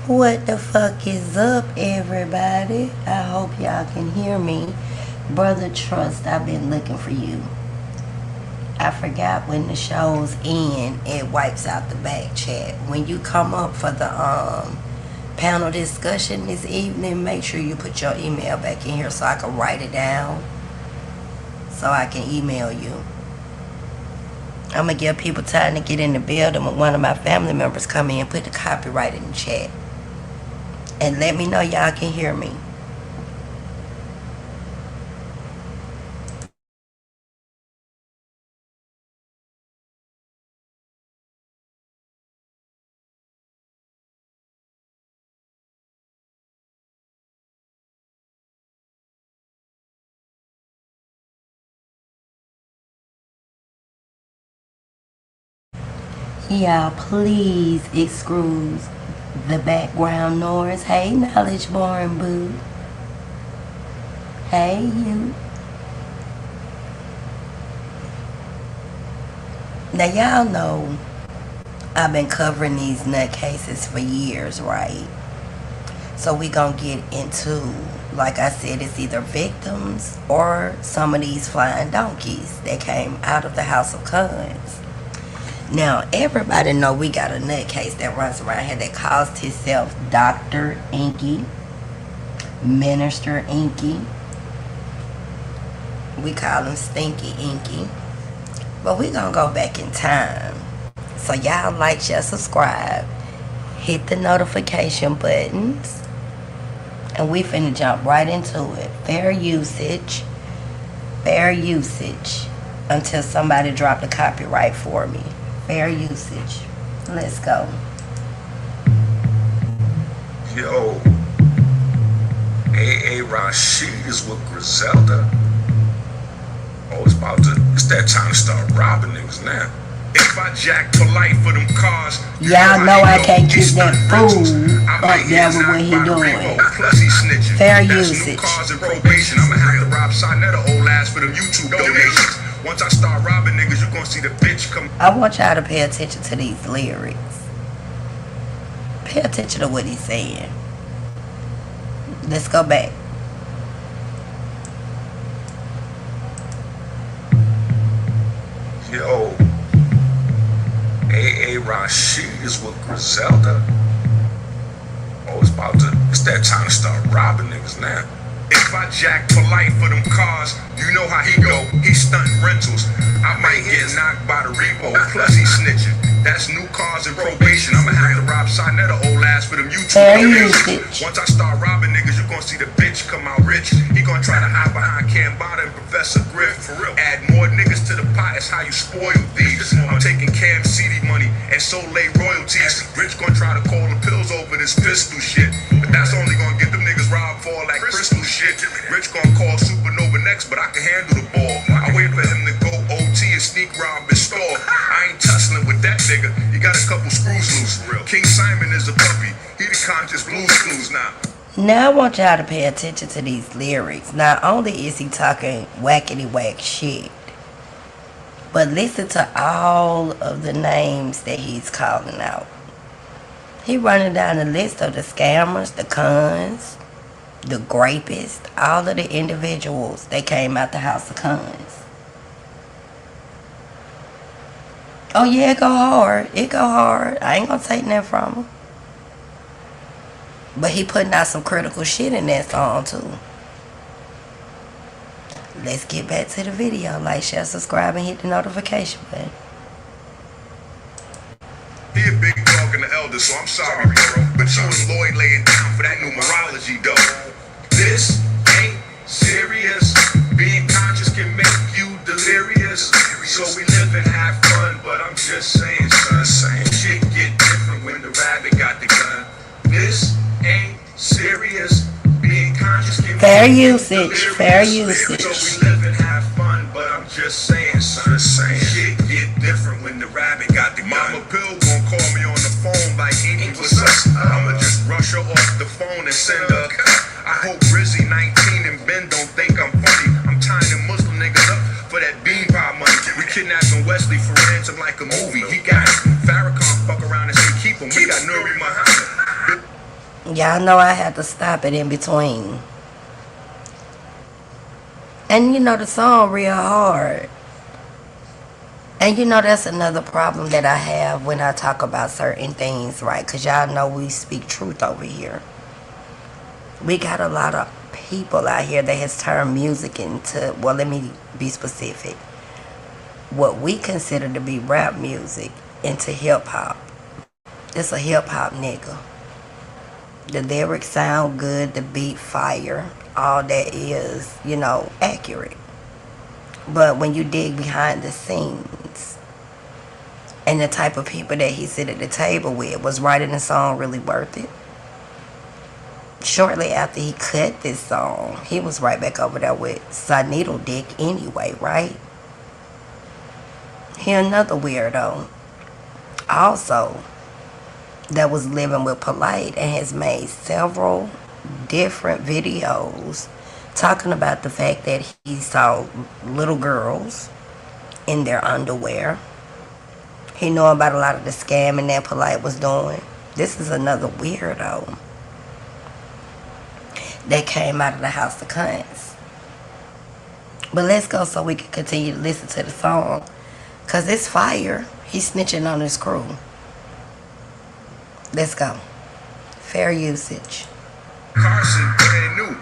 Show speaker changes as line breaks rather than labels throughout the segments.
What the fuck is up, everybody? I hope y'all can hear me. Brother Trust, I've been looking for you. I forgot when the show's end, it wipes out the back chat. When you come up for the panel discussion this evening, make sure you put your email back in here so I can write it down, so I can email you. I'm going to give people time to get in the building when one of my family members come in and put the copyright in the chat. And let me know y'all can hear me. Y'all please excuse the background noise. Hey, Knowledge Born Boo. Hey, you. Now, y'all know I've been covering these nutcases for years, right? So we gonna get into, like I said, it's either victims or some of these flying donkeys that came out of the House of Kons. Now, everybody know we got a nutcase that runs around here that calls himself Dr. Inky, Minister Inky. We call him Stinky Inky. But we gonna go back in time. So y'all like, share, subscribe, hit the notification buttons, and we finna jump right into it. Fair usage, until somebody drop the copyright for me. Fair usage. Let's go.
Yo, A.A. Rashid is with Griselda. Oh, it's that time to start robbing niggas now. If I jack for life for them cars,
y'all know I can't keep that fool up there with what he doing.
Plus he snitching.
Fair
That's
usage.
New cars and probation. I'ma have to rob Saneter old ass for them YouTube donations. Once I start robbing niggas, you gonna see the bitch come.
I want y'all to pay attention to these lyrics. Pay attention to what he's saying. Let's go back.
Yo, A.A. Rashid is with Griselda. Oh, it's that time to start robbing niggas now. If I jack for life for them cars, you know how he go. He stunting rentals. I might get knocked by the repo. Plus he snitching. That's new cars and probation. I'ma have to rob Saneter old ass for them YouTube donations. Once I start robbing niggas, you gonna see the bitch come out rich. He gonna try to hide behind Cambada and Professor Griff. For real. Add more niggas to the pot. It's how you spoil thieves. I'm taking Cam CD money and so late royalties. Rich gonna try to call the pills over this pistol shit. But that's only gonna get them niggas robbed for like crystal shit. Rich gonna call Supernova next, but I can handle the ball. I wait for him to go OT and sneak rob his store. I ain't tussling with that nigga. He got a couple screws loose. King Simon is a puppy. He the conscious blues clues now.
Now I want y'all to pay attention to these lyrics. Not only is he talking whackity whack shit, but listen to all of the names that he's calling out. He running down the list of the scammers, the cons, the grapists, all of the individuals that came out the House of Kons. Oh yeah, it go hard. It go hard. I ain't gonna take that from him. But he putting out some critical shit in that song too. Let's get back to the video. Like, share, subscribe, and hit the notification button.
He a big dog in the elder, so I'm sorry, bro. But you and Lloyd laying down for that numerology, though. This ain't serious. Being conscious can make you delirious. So we live and have fun, but I'm just saying, son, shit get different when the rabbit got the gun. This ain't serious. Being conscious can
fair
make
usage,
you
fair
delirious.
usage.
So we live and have fun, but I'm just saying, son, shit get different when the rabbit got the gun. Mama Bill gon' call me on the phone like Amy was us. I'ma just rush her off the phone and send her. I hope Rizzy 19 and Ben don't think I'm funny. I'm tying them Muslim niggas up for that bean pie money. We kidnapping Wesley for ransom like a movie. He got Farrakhan fuck around and say keep him. We got Nuri Muhammad.
Y'all know I had to stop it in between. And you know the song real hard. And you know that's another problem that I have when I talk about certain things, right? Because y'all know we speak truth over here. We got a lot of people out here that has turned music into, well, let me be specific, what we consider to be rap music into hip hop. It's a hip hop nigga. The lyrics sound good, the beat fire, all that is, accurate. But when you dig behind the scenes and the type of people that he sit at the table with, was writing the song really worth it? Shortly after he cut this song, he was right back over there with Saneter dick anyway, right? He another weirdo. Also, that was living with Polite and has made several different videos talking about the fact that he saw little girls in their underwear. He knew about a lot of the scamming that Polite was doing. This is another weirdo that came out of the house of Kons. But let's go so we can continue to listen to the song. Because it's fire. He's snitching on his crew. Let's go. Fair usage.
Carson, brand new,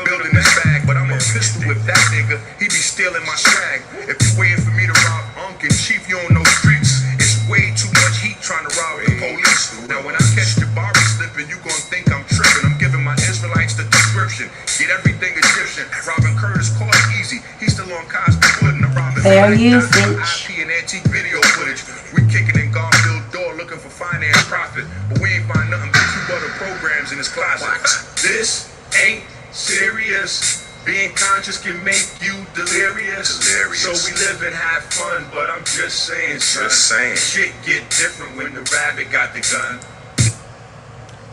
building this bag, but I'm a pistol whip that nigga. He be stealing my swag. If you waiting for me to rob Unc and Chief, you don't know streets. It's way too much heat trying to rob the police. Now when I catch the Barbie slipping, you gon' think I'm tripping. I'm giving my Israelites the description. Get everything Egyptian. Robin Curtis caught easy. He's still on Cosby Pudding.
Fair usage.
IP and antique video footage. We kicking in Garfield door looking for finance profit, but we ain't find nothing but 2 other programs in his closet. This ain't serious. Being conscious can make you delirious. So we live and have fun, but I'm just saying, son. Shit get different when the rabbit got the gun.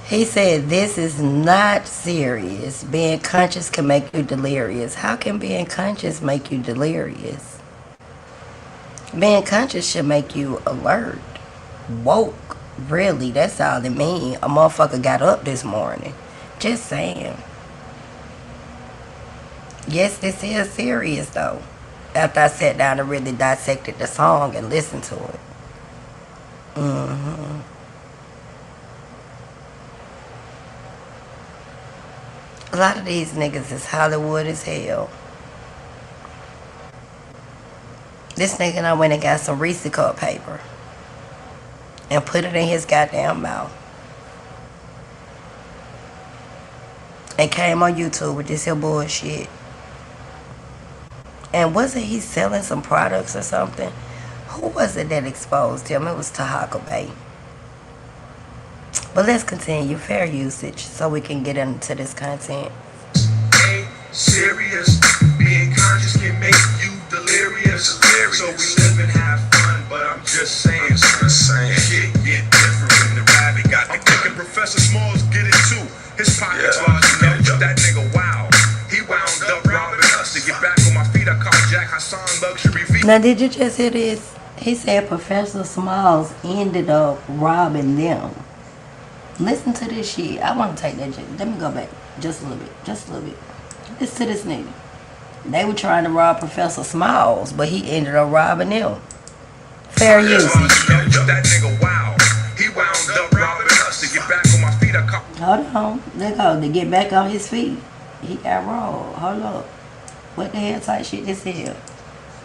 He said, this is not serious. Being conscious can make you delirious. How can being conscious make you delirious? Being conscious should make you alert, woke. Really, that's all it mean. A motherfucker got up this morning. Just saying. Yes, this is serious though. After I sat down and really dissected the song and listened to it. A lot of these niggas is Hollywood as hell. This nigga done went and got some Reese cup paper and put it in his goddamn mouth. And came on YouTube with this here bullshit. And wasn't he selling some products or something? Who was it that exposed him? It was T.H.U.G. But let's continue. Fair usage so we can get into this content.
Ain't serious. Being conscious can make you delirious. So we live and have fun, but I'm just saying. Shit get different when the rabbit got the gun. I'm thinking Professor Smalls get it too. His pockets large enough, but that nigga wow. He wound up robbing us. To get back on my feet, I call Jack Hassan luxury V.
Now, did you just hear this? He said Professor Smalls ended up robbing them. Listen to this shit. I want to take that. Let me go back just a little bit. Just a little bit. Listen to this nigga. They were trying to rob Professor Smalls, but he ended up robbing them. Fair usage.
That nigga wow. He wound up robbing us. To get back on my feet, I call.
Hold on. Let go. To get back on his feet. He got robbed. Hold up. What the hell type shit this here?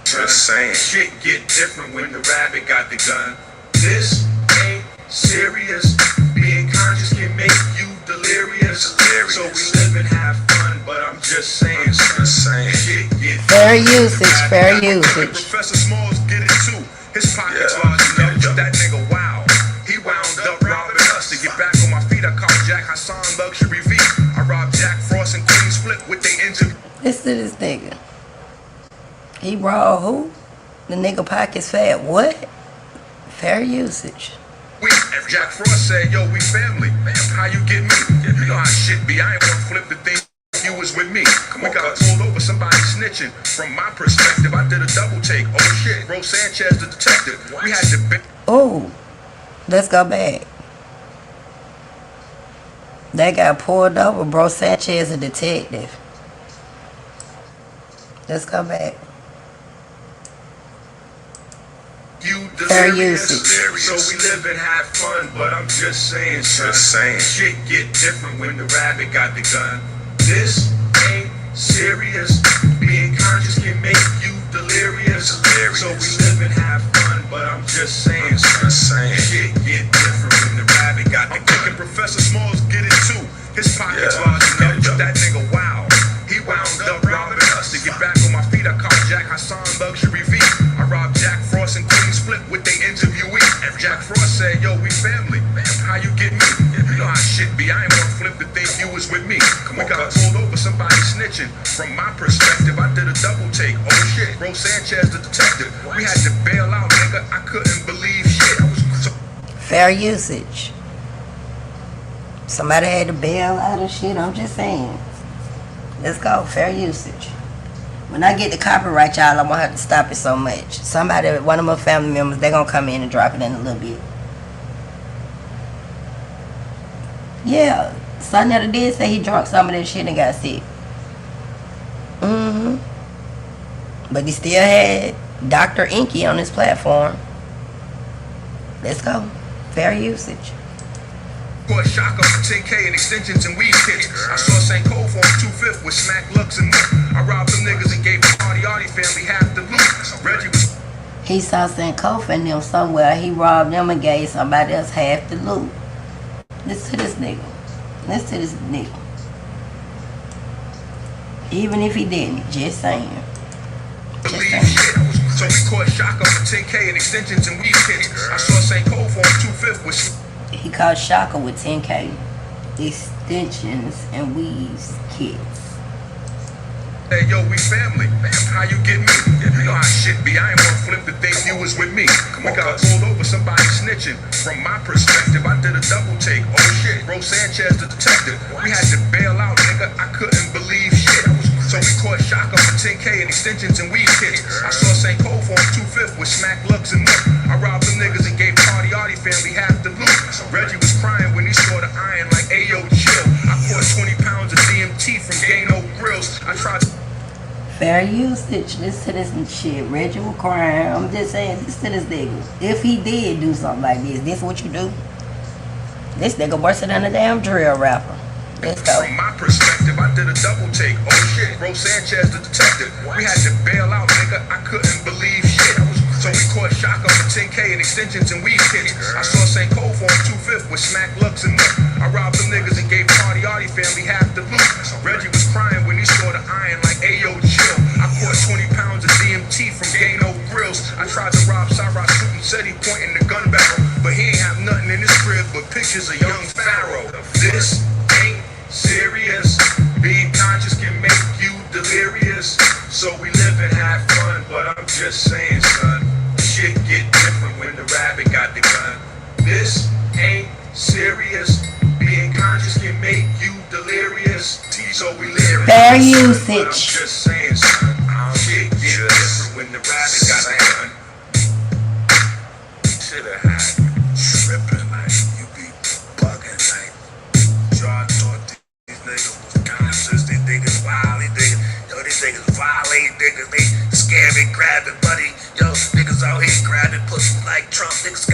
Just saying. Shit get different when the rabbit got the gun. This ain't serious. Being conscious can make you delirious. So we live and have fun, but I'm just saying. Shit get
fair usage. Fair usage.
Professor Smalls get it too. His pockets large enough. That nigga wow. He wound up robbing us. To get back on my feet, I call Jack Hassan luxury V. I robbed Jack Frost and Queen Split with they engine.
Listen to this nigga. He robbed who? The nigga pockets fat. What? Fair usage.
Jack Frost said, yo, we family. How you get me? You know how shit be. I ain't want to flip the thing. You was with me. We got pulled over, somebody snitching. From my perspective, I did a double take. Oh shit, Rose Sanchez, the detective. We had to.
Oh, let's go back. They got pulled over. Bro Sanchez, a detective. Let's go back.
You
Fair
delirious,
usage.
so we live and have fun, but I'm just saying, son. Shit get different when the rabbit got the gun. This ain't serious. Being conscious can make you delirious. So we live and have fun, but I'm just saying, son. Shit get different when the rabbit got the gun. I'm thinking Professor Smalls get it too. His pockets large enough. That nigga wild. He wound up robbing us. To get back on my feet, I caught Jack Hassan Luxury V. I robbed Jack Frost and Queen's Flip with they interviewee. And Jack Frost said, yo, we family. How you get me? You know how shit be. I ain't want Flip to think you was with me. We got pulled over, somebody snitching. From my perspective, I did a double take. Oh shit, Bro Sanchez the detective. We had to bail out, nigga. I couldn't believe shit. I was so...
Fair usage. Somebody had to bail out of shit. I'm just saying. Let's go. Fair usage. When I get the copyright, y'all, I'm gonna have to stop it so much. Somebody, one of my family members, they're gonna come in and drop it in a little bit. Yeah, Saneter did say he drunk some of that shit and got sick. But he still had Dr. Inky on his platform. Let's go. Fair usage.
Caught Shaka for 10K and extensions and weed kits. I saw St. Cole for 2/5 with smack looks and more. I robbed them niggas and gave the Artie family half the loot. Reggie was...
He saw St. Kofi and them somewhere. He robbed them and gave somebody else half the loot. Listen to this nigga. Listen to this nigga. Even if he didn't, just saying. Just saying.
So we caught Shaka for 10K and extensions and weed kits. I saw St. Cole for 2/5 with...
He called Shaka with 10K extensions and weaves kits.
Hey, yo, we family. How you get me? You know how shit be. I ain't want Flip to think you was with me. We got pulled over, somebody snitching. From my perspective, I did a double take. Oh shit, Bro Sanchez the detective. We had to bail out, nigga. I couldn't believe shit. So we caught Shaka for 10K and extensions and weed kits. I saw St. Cole for 2/5 with smack looks and more. I robbed them niggas and gave Artie family half the loot. Reggie was crying when he saw the iron like, ayo, chill. I caught 20 pounds of DMT from Gano Grills. I tried to...
Fair usage. Listen to this shit. Reggie was crying. I'm just saying, listen to this nigga. If he did do something like this what you do? This nigga worse than a damn drill rapper. Let's go.
From my perspective, I did a double take. Oh shit, Bro Sanchez the detective. We had to bail out, nigga. I couldn't believe shit. So we caught Shaka for 10K and extensions and weed kits. I saw St. Cole for 2/5 with smack looks and more. I robbed them niggas and gave Artie family half the loot. Reggie was crying when he saw the iron like, ayo, chill. I caught 20 pounds of DMT from Gano Grills. I tried to rob Cyrus shooting, said he pointing the gun barrel, but he ain't have nothing in his crib but pictures of young Pharaoh. This ain't serious. Being conscious can make you delirious. So we live and have fun, but I'm just saying, son. Shit get different when the rabbit got the gun. This ain't serious. Being conscious can make you delirious. So we live.
Fair usage.
But I'm just saying, son. Shit get different when the rabbit got the gun. Should've had tripping like you be bugging like. Y'all thought these niggas was conscious. These niggas wild. These niggas violate niggas. They scamming, grabbing money. Yo, niggas out here grabbing pussy like Trump. Niggas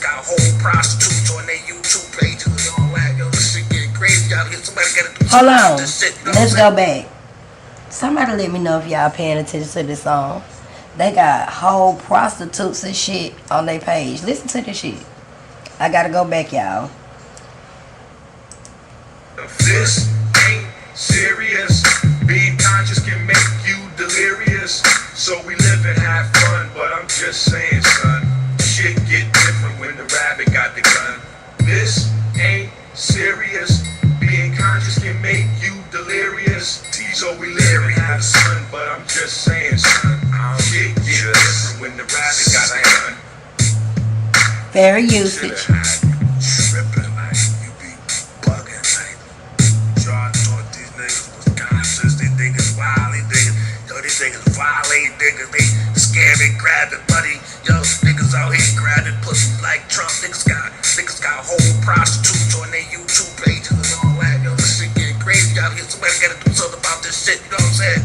got whole prostitutes on their YouTube pages and all that. Yo, this shit getting crazy out here. Somebody gotta do
Hold on.
this shit. You know
Let's go back. Somebody let me know if y'all paying attention to this song. They got whole prostitutes and shit on their page. Listen to this shit. I gotta go back, y'all.
This ain't serious. Being conscious can make you delirious. So we live and have fun, but I'm just saying, son. Shit get different when the rabbit got the gun. This ain't serious. Being conscious can make you delirious. So we live and have fun, but I'm just saying, son. Shit get different when the rabbit got the gun.
Fair usage.
Tripping like you be bugging like. Y'all thought these niggas was conscious. These niggas wild. These niggas violate niggas. They scamming, grabbing money. Yo, niggas out here grabbing pussy like Trump. Niggas got whole prostitutes on their YouTube pages and all out here. Somebody gotta do something about this shit, you know what I'm saying?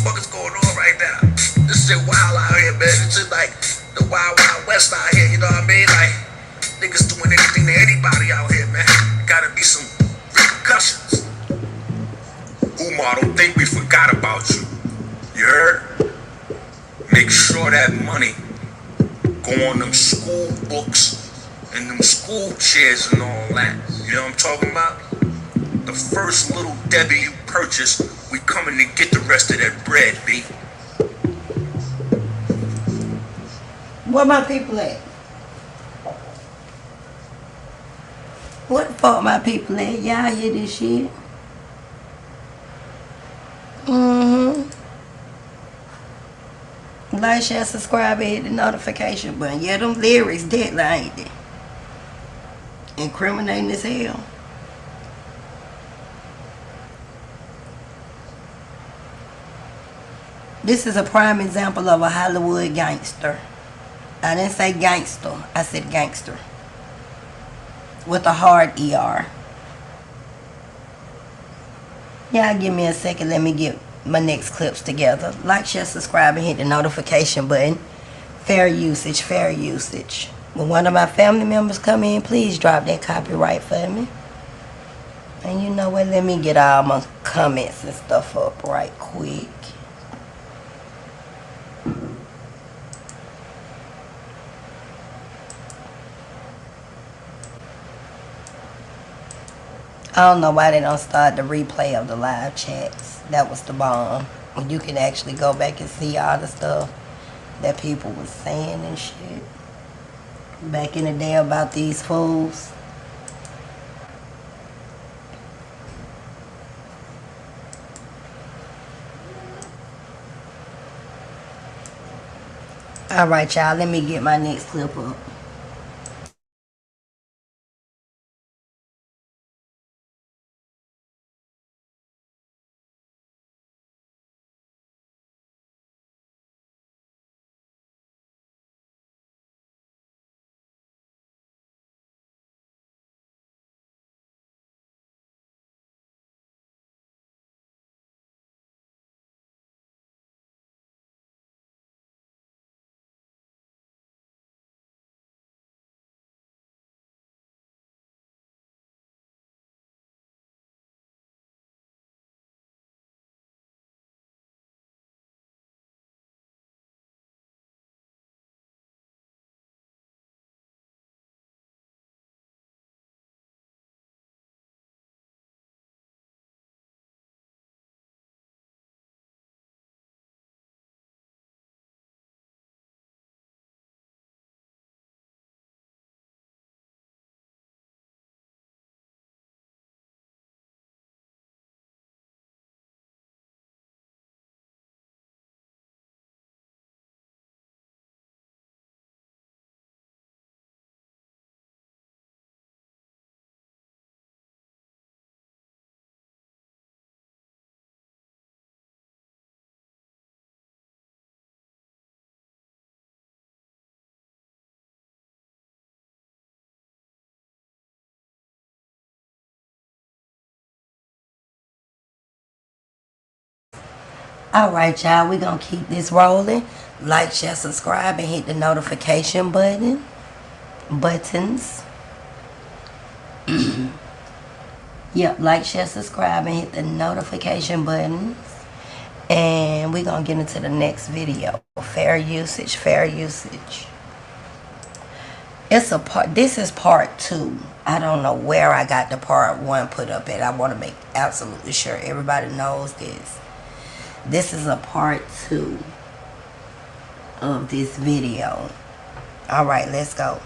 What is going on right now? This shit wild out here, man. This shit like the wild, wild west out here, you know what I mean? Like, niggas doing anything to anybody out here, man. Gotta be some repercussions. Umar, don't think we forgot about you. You heard? Make sure that money go on them school books and them school chairs and all that. You know what I'm talking about? The first little Debbie you purchase, we coming to get the rest of that bread, B.
Where my people at? What the fuck my people at? Y'all hear this shit? Like, share, subscribe, and hit the notification button. Yeah, them lyrics deadly, ain't they? Incriminating as hell. This is a prime example of a Hollywood gangster. I didn't say gangster, I said gangster. With a hard ER. Y'all give me a second, let me get my next clips together. Like, share, subscribe, and hit the notification button. Fair usage, fair usage. When one of my family members come in, please drop that copyright for me. And you know what, let me get all my comments and stuff up right quick. I don't know why they don't start the replay of the live chats. That was the bomb. You can actually go back and see all the stuff that people was saying and shit back in the day about these fools. Alright, y'all, let me get my next clip up. Alright, y'all, we're going to keep this rolling. Like, share, subscribe, and hit the notification buttons. Yep, like, share, subscribe, and hit the notification buttons. And we're going to get into the next video. Fair usage, fair usage. It's a part. This is part 2. I don't know where I got the part 1 put up at. I want to make absolutely sure everybody knows this. This is a part 2 of this video. Alright, let's go.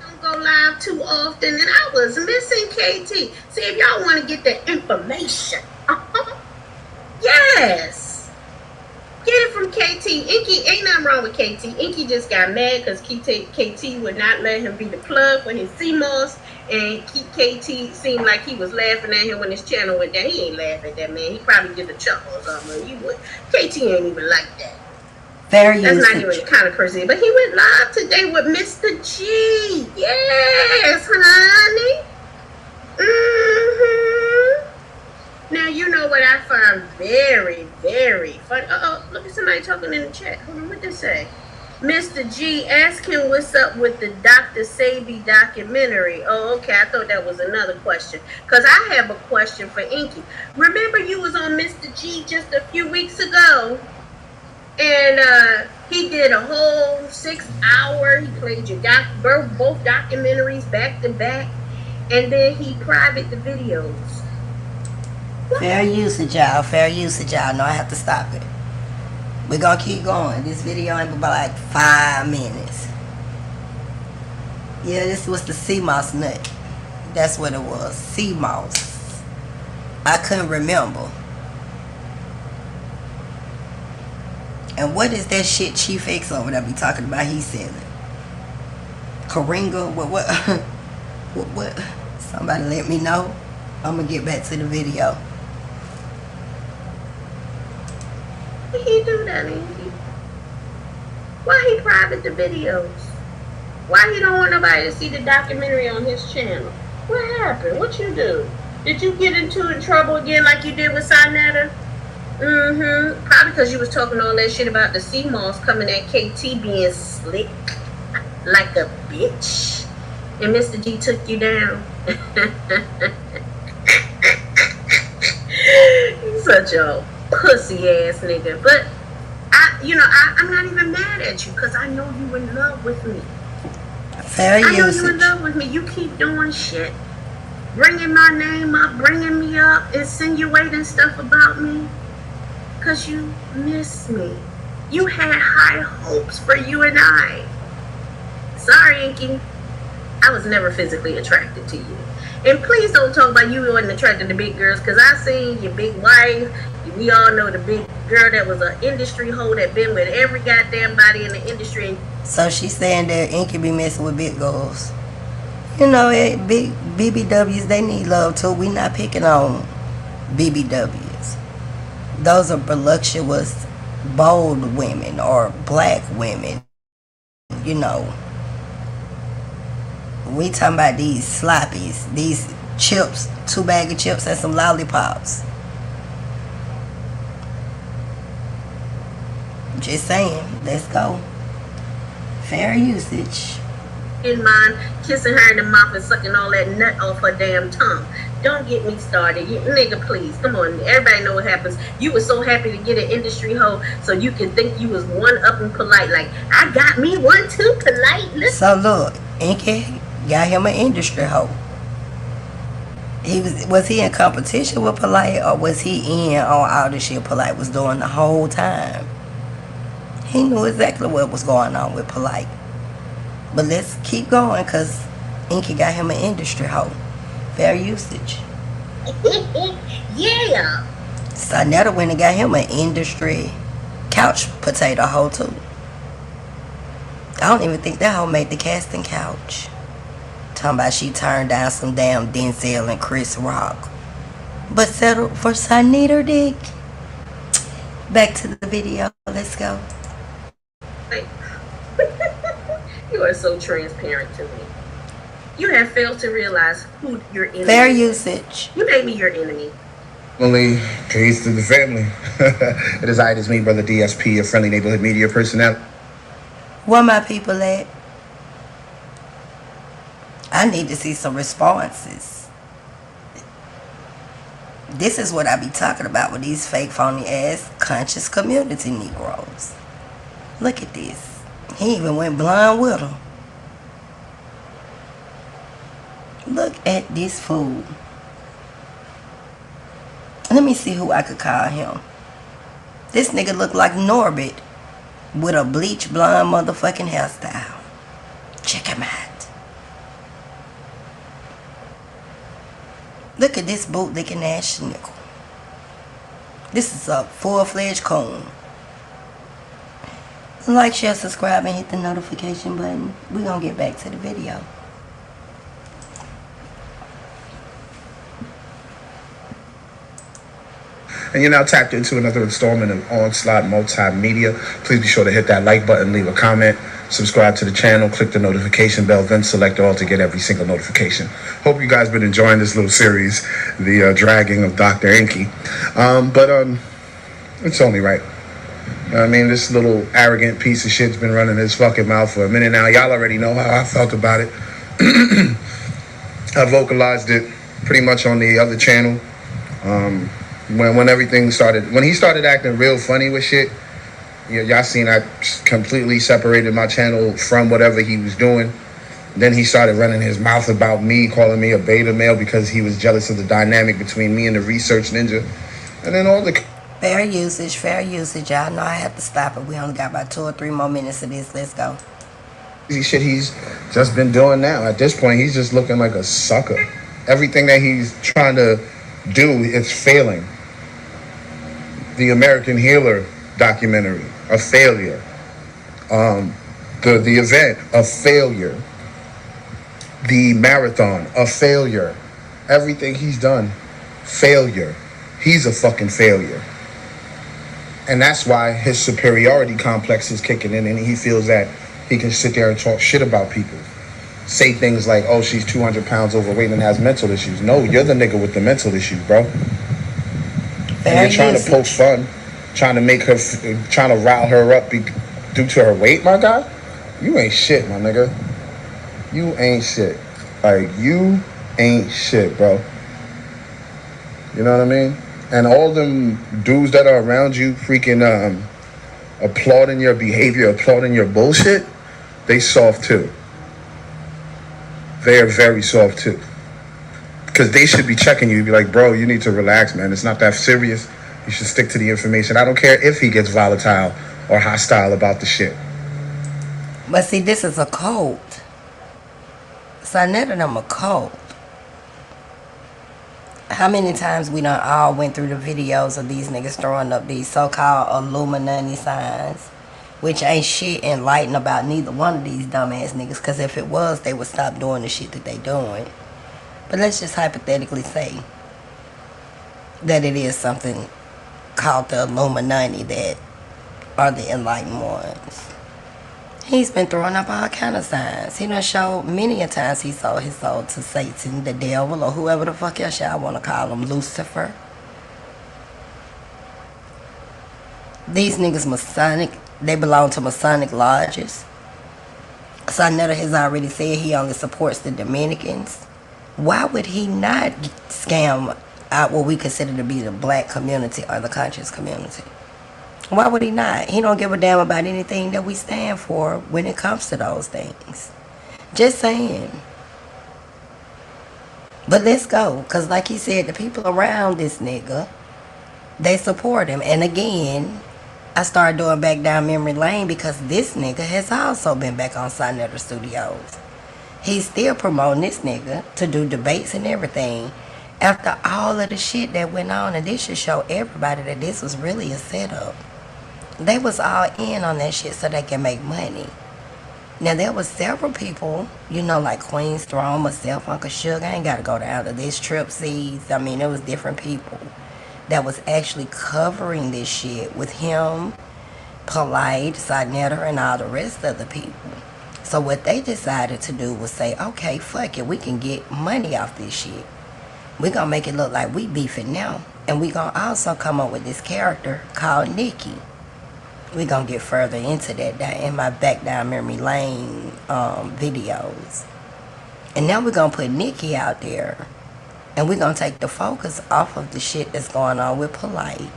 Don't go live too often, and I was missing KT. See if y'all want to get the information. Yes. Get it from KT. Inky, ain't nothing wrong with KT. Inky just got mad because KT would not let him be the plug for his CMOS. And KT seemed like he was laughing at him when his channel went down. He ain't laughing at that, man. He probably did a chuckle or something. KT ain't even like that.
Fair
That's not
usage.
even kind of crazy. But he went live today with Mr. G. Yes, honey. Now, you know what I find very, very funny. Look at somebody talking in the chat. Hold on, what they say? Mr. G, ask him what's up with the Dr. Sabi documentary. Oh, okay. I thought that was another question. Because I have a question for Inky. Remember you was on Mr. G just a few weeks ago? And he did a whole 6 hour. He played your both documentaries back to back. And then he private the videos.
Fair usage, y'all. Fair usage, y'all. No, I have to stop it. We're gonna keep going. This video ain't about like 5 minutes. Yeah, this was the sea moss nut. That's what it was. Sea moss. I couldn't remember. And what is that shit Chief X over there be talking about? He said it. Karinga, what? Somebody let me know. I'm gonna get back to the video.
Why he do that, Inky? Why he private the videos? Why he don't want nobody to see the documentary on his channel? What happened? What you do? Did you get in trouble again like you did with Saneter? Probably because you was talking all that shit about the sea moss coming at KT being slick like a bitch. And Mr. G took you down. He's such a pussy ass nigga. But I'm not even mad at you because I know you in love with me.
Fair usage.
I know you in love with me. You keep doing shit, bringing my name up, bringing me up, insinuating stuff about me because you miss me. You had high hopes for you and I. Sorry, Inky. I was never physically attracted to you. And please don't talk about you wasn't attracted to big girls, because I seen your big wife. We all know the big girl that was an industry hoe that been with every goddamn body in the industry.
So she's saying that Inky be messing with big girls. You know, big BBWs, they need love too. We not picking on BBWs. Those are voluptuous, bold women or black women. You know. We talking about these sloppies, these chips, 2 bags of chips and some lollipops. Just saying, let's go. Fair usage.
In mind, kissing her in the mouth and sucking all that nut off her damn tongue. Don't get me started. Nigga, please. Come on. Everybody know what happens. You were so happy to get an industry hoe so you can think you was one up and polite. Like, I got me one too polite. Listen.
So look, Inky got him an industry hoe. Was he in competition with Polite, or was he in on all the shit Polite was doing the whole time? He knew exactly what was going on with Polite. But let's keep going, because Inky got him an industry hoe. Fair usage.
Yeah.
Saneter went and got him an industry couch potato hoe too. I don't even think that hoe made the casting couch. Talking about she turned down some damn Denzel and Chris Rock, but settled for Saneter dick. Back to the video. Let's go.
You are so transparent to me. You have failed to realize who your enemy is.
Fair usage.
You made me your enemy.
Family, peace to the family. It is I, it is me, Brother DSP, a friendly neighborhood media personnel.
Where my people at? I need to see some responses. This is what I be talking about with these fake, phony ass conscious community Negroes. Look at this. He even went blind with them. Look at this fool. Let me see who I could call him. This nigga look like Norbit with a bleach blonde motherfucking hairstyle. Check him out. Look at this bootlicking ass nickel. This is a full-fledged coon. Like, share, subscribe, and hit the notification button. We're gonna get back to the video.
and you're now tapped into another installment of Onslaught Multimedia. Please be sure to hit that like button, leave a comment, subscribe to the channel, click the notification bell, then select all to get every single notification. Hope you guys been enjoying this little series, the dragging of Dr. Inky. But it's only right. I mean, this little arrogant piece of shit's been running his fucking mouth for a minute now. Y'all already know how I felt about it. I vocalized it pretty much on the other channel. When everything started, when he started acting real funny with shit, y'all seen I completely separated my channel from whatever he was doing. Then he started running his mouth about me, calling me a beta male because he was jealous of the dynamic between me and the research ninja. And then all the
Fair usage. Y'all know I have to stop it. We only got about 2 or 3 more minutes of this. Let's go.
shit he's just been doing now. At this point, he's just looking like a sucker. Everything that he's trying to do is failing. The American Healer documentary, a failure. The event, a failure. The marathon, a failure. Everything he's done, failure. He's a fucking failure. And that's why his superiority complex is kicking in, and he feels that he can sit there and talk shit about people. Say things like, oh, she's 200 pounds overweight and has mental issues. No, you're the nigga with the mental issues, bro. And you're trying to poke fun, trying to make her, trying to rile her up due to her weight, my guy. You ain't shit, my nigga. You ain't shit. Like, you ain't shit, bro. You know what I mean? And all them dudes that are around you freaking applauding your behavior, applauding your bullshit, they soft too. They are very soft too. Because they should be checking you, be like, bro, you need to relax, man. It's not that serious. You should stick to the information. I don't care if he gets volatile or hostile about the shit.
But see, this is a cult. Saneter them a cult. How many times we done all went through the videos of these niggas throwing up these so-called Illuminati signs, which ain't shit enlightened about neither one of these dumbass niggas, because if it was, they would stop doing the shit that they doing. But let's just hypothetically say that it is something called the Illuminati that are the enlightened ones. He's been throwing up all kind of signs. He done showed many a times he sold his soul to Satan, the devil, or whoever the fuck else y'all want to call him, Lucifer. These niggas Masonic, they belong to Masonic lodges. Saneter has already said he only supports the Dominicans. Why would he not scam out what we consider to be the black community or the conscious community? Why would he not? He don't give a damn about anything that we stand for when it comes to those things. Just saying. But let's go. Because like he said, the people around this nigga, they support him. And again, I started doing back down memory lane because this nigga has also been back on Saneter Studios. He's still promoting this nigga to do debates and everything after all of the shit that went on. And this should show everybody that this was really a setup. They was all in on that shit so they can make money. Now, there was several people, you know, like Queen's Throne, myself, Uncle T.H.U.G. I ain't got to go down to this trip seeds. I mean, there was different people that was actually covering this shit with him, Polite, Saneter, and all the rest of the people. So what they decided to do was say, okay, fuck it, we can get money off this shit. We're going to make it look like we beefing now. And we're going to also come up with this character called Nikki. We're going to get further into that in my back down memory lane videos. And now we're going to put Nikki out there. And we're going to take the focus off of the shit that's going on with Polite.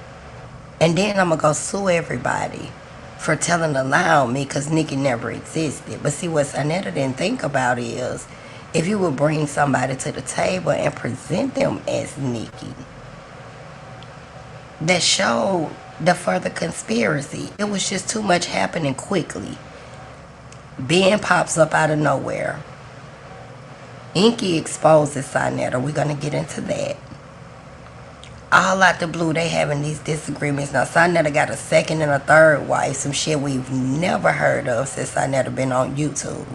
And then I'm going to go sue everybody for telling a lie on me because Nikki never existed. But see, what Saneter didn't think about is if you would bring somebody to the table and present them as Nikki, that showed the further conspiracy. It was just too much happening quickly. Ben pops up out of nowhere. Inky exposes Saneter. We're going to get into that. All out the blue, they having these disagreements. Now, Saneter got a second and a third wife. Some shit we've never heard of since Saneter been on YouTube.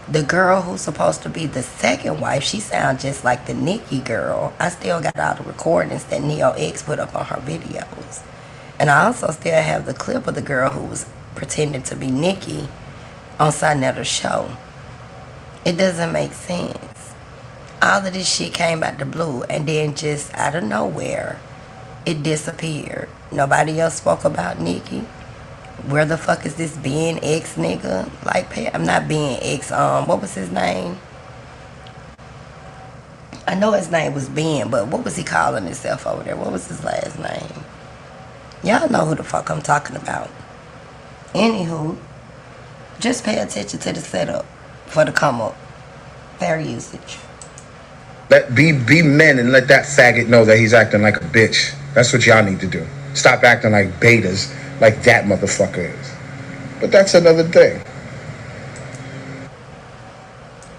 The girl who's supposed to be the second wife, she sounds just like the Nikki girl. I still got all the recordings that Neo X put up on her videos. And I also still have the clip of the girl who was pretending to be Nikki on Saneter's show. It doesn't make sense. All of this shit came out the blue and then just out of nowhere, it disappeared. Nobody else spoke about Nikki. Where the fuck is this Ben X nigga? Like, I'm not Ben X. What was his name? I know his name was Ben, but what was he calling himself over there? What was his last name? Y'all know who the fuck I'm talking about. Anywho, just pay attention to the setup for the come up. Fair usage.
Be men and let that faggot know that he's acting like a bitch. That's what y'all need to do. Stop acting like betas, like that motherfucker is. But that's another thing.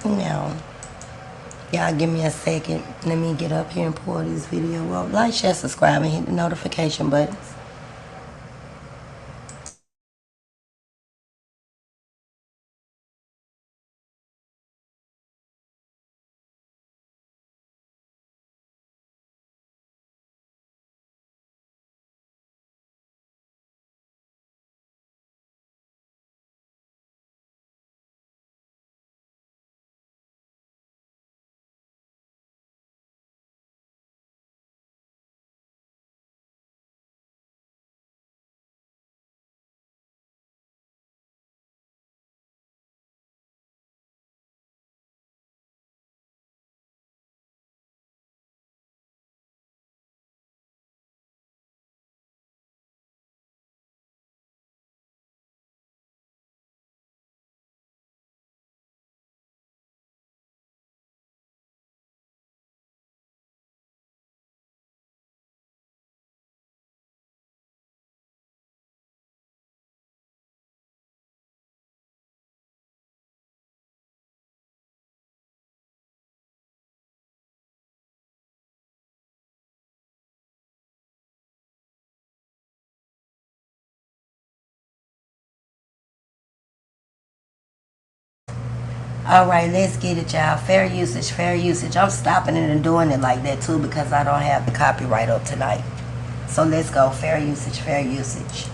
Now, y'all give me a second. Let me get up here and pull this video up. Like, share, subscribe, and hit the notification buttons. Alright, let's get it, y'all. Fair usage, fair usage. I'm stopping it and doing it like that too because I don't have the copyright up tonight. So let's go. Fair usage, fair usage.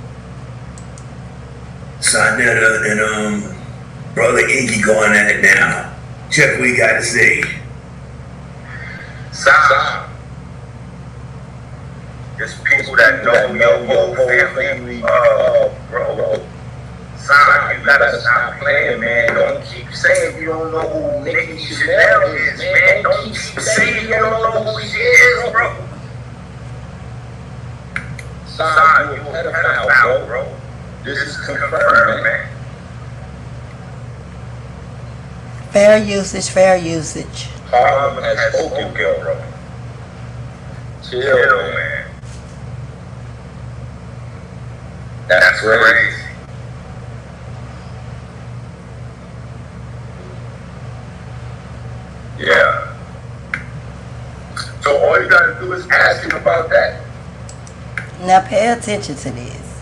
Saneter and Brother Inky going at it now. Check what we got to say. Sam. There's people that know your whole family, bro. Sam, you gotta stop playing, man. Don't keep saying you don't know who Nikki Chanel is, man. Don't keep saying you don't know who she is, bro. Sam, you a pedophile, bro. This is confirmed, man.
Fair usage, fair usage.
Harlem has spoken, bro. Chill, man. That's crazy. Yeah. So all you gotta do is ask him about that.
Now pay attention to this.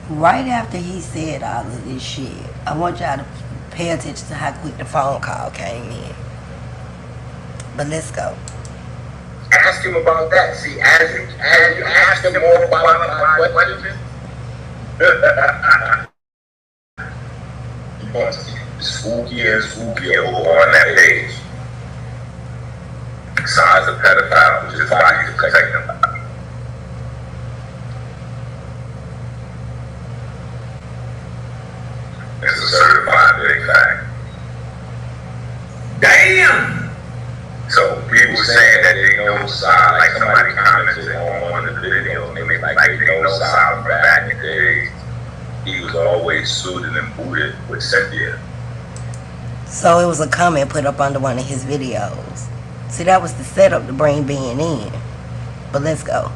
Right after he said all of this shit, I want y'all to pay attention to how quick the phone call came in. But let's go.
Ask him about that. See, as you ask him more about questions, you want to see spookier and spookier on that page. Besides a pedophile, which is why he's protecting him. It's a certified big fact. Damn! So people saying that they know Sal, like somebody commented on one of the videos, they make like they know Sal from back in the days. He was always suited and booted with Cynthia.
So it was a comment put up under one of his videos. See, that was the setup to bring Ben in. But let's go.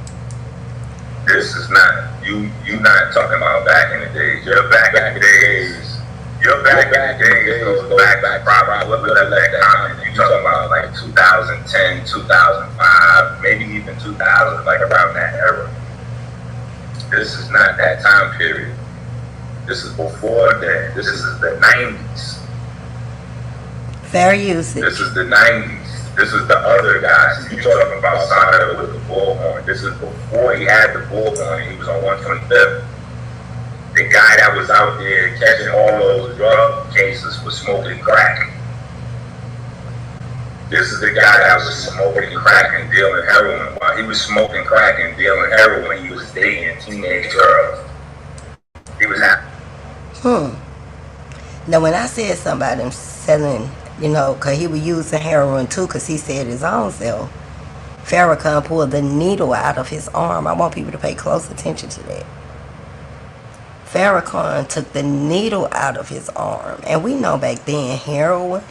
This is not, you not talking about back in the days. You're back in the days. You're back in the days goes back probably what was that comment? You talking about like 2010, 2005, maybe even 2000, like around that era. This is not that time period. This is before that. This is the 90s.
Fair
This
usage.
is the 90s. This is the other guy. See, you talking about Saneter with the bullhorn. This is before he had the bullhorn and he was on 125th. The guy that was out there catching all those drug cases for smoking crack. This is the guy that was smoking crack and dealing heroin. While he was smoking crack and dealing heroin, he was dating teenage girls. He was happy.
Now, when I said something about him selling, because he was using heroin too, because he said his own self, Farrakhan pulled the needle out of his arm. I want people to pay close attention to that. Farrakhan took the needle out of his arm. And we know back then, heroin,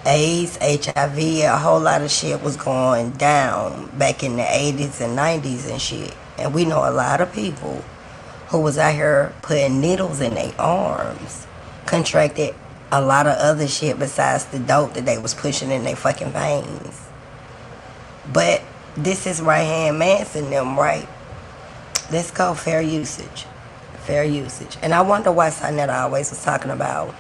AIDS, HIV, a whole lot of shit was going down back in the 80s and 90s and shit. And we know a lot of people who was out here putting needles in their arms contracted a lot of other shit besides the dope that they was pushing in their fucking veins. But this is right hand Manson them, right? Let's go. Fair usage. Fair usage. And I wonder why Saneter always was talking about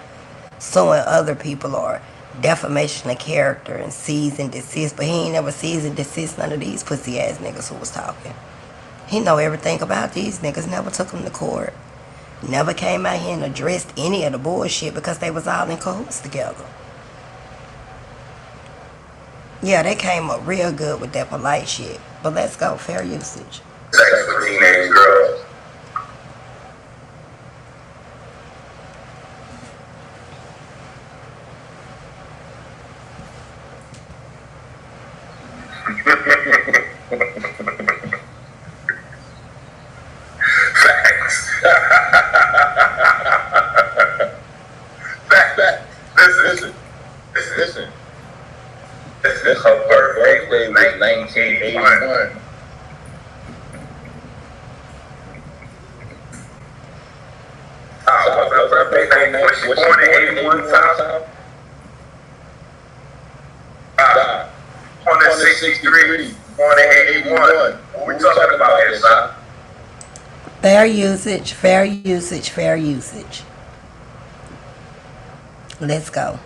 suing other people or defamation of character and cease and desist, but he ain't never cease and desist none of these pussy ass niggas who was talking. He know everything about these niggas, never took them to court, never came out here and addressed any of the bullshit because they was all in cahoots together. Yeah, they came up real good with that polite shit. But let's go. Fair usage.
Sex with teenage girls. Facts. Listen. Her birthday was 1981. Her birthday was she born in 81 time? Born in 63, born in 81. What we talking about here, son?
Fair usage, fair usage, fair usage. Let's go.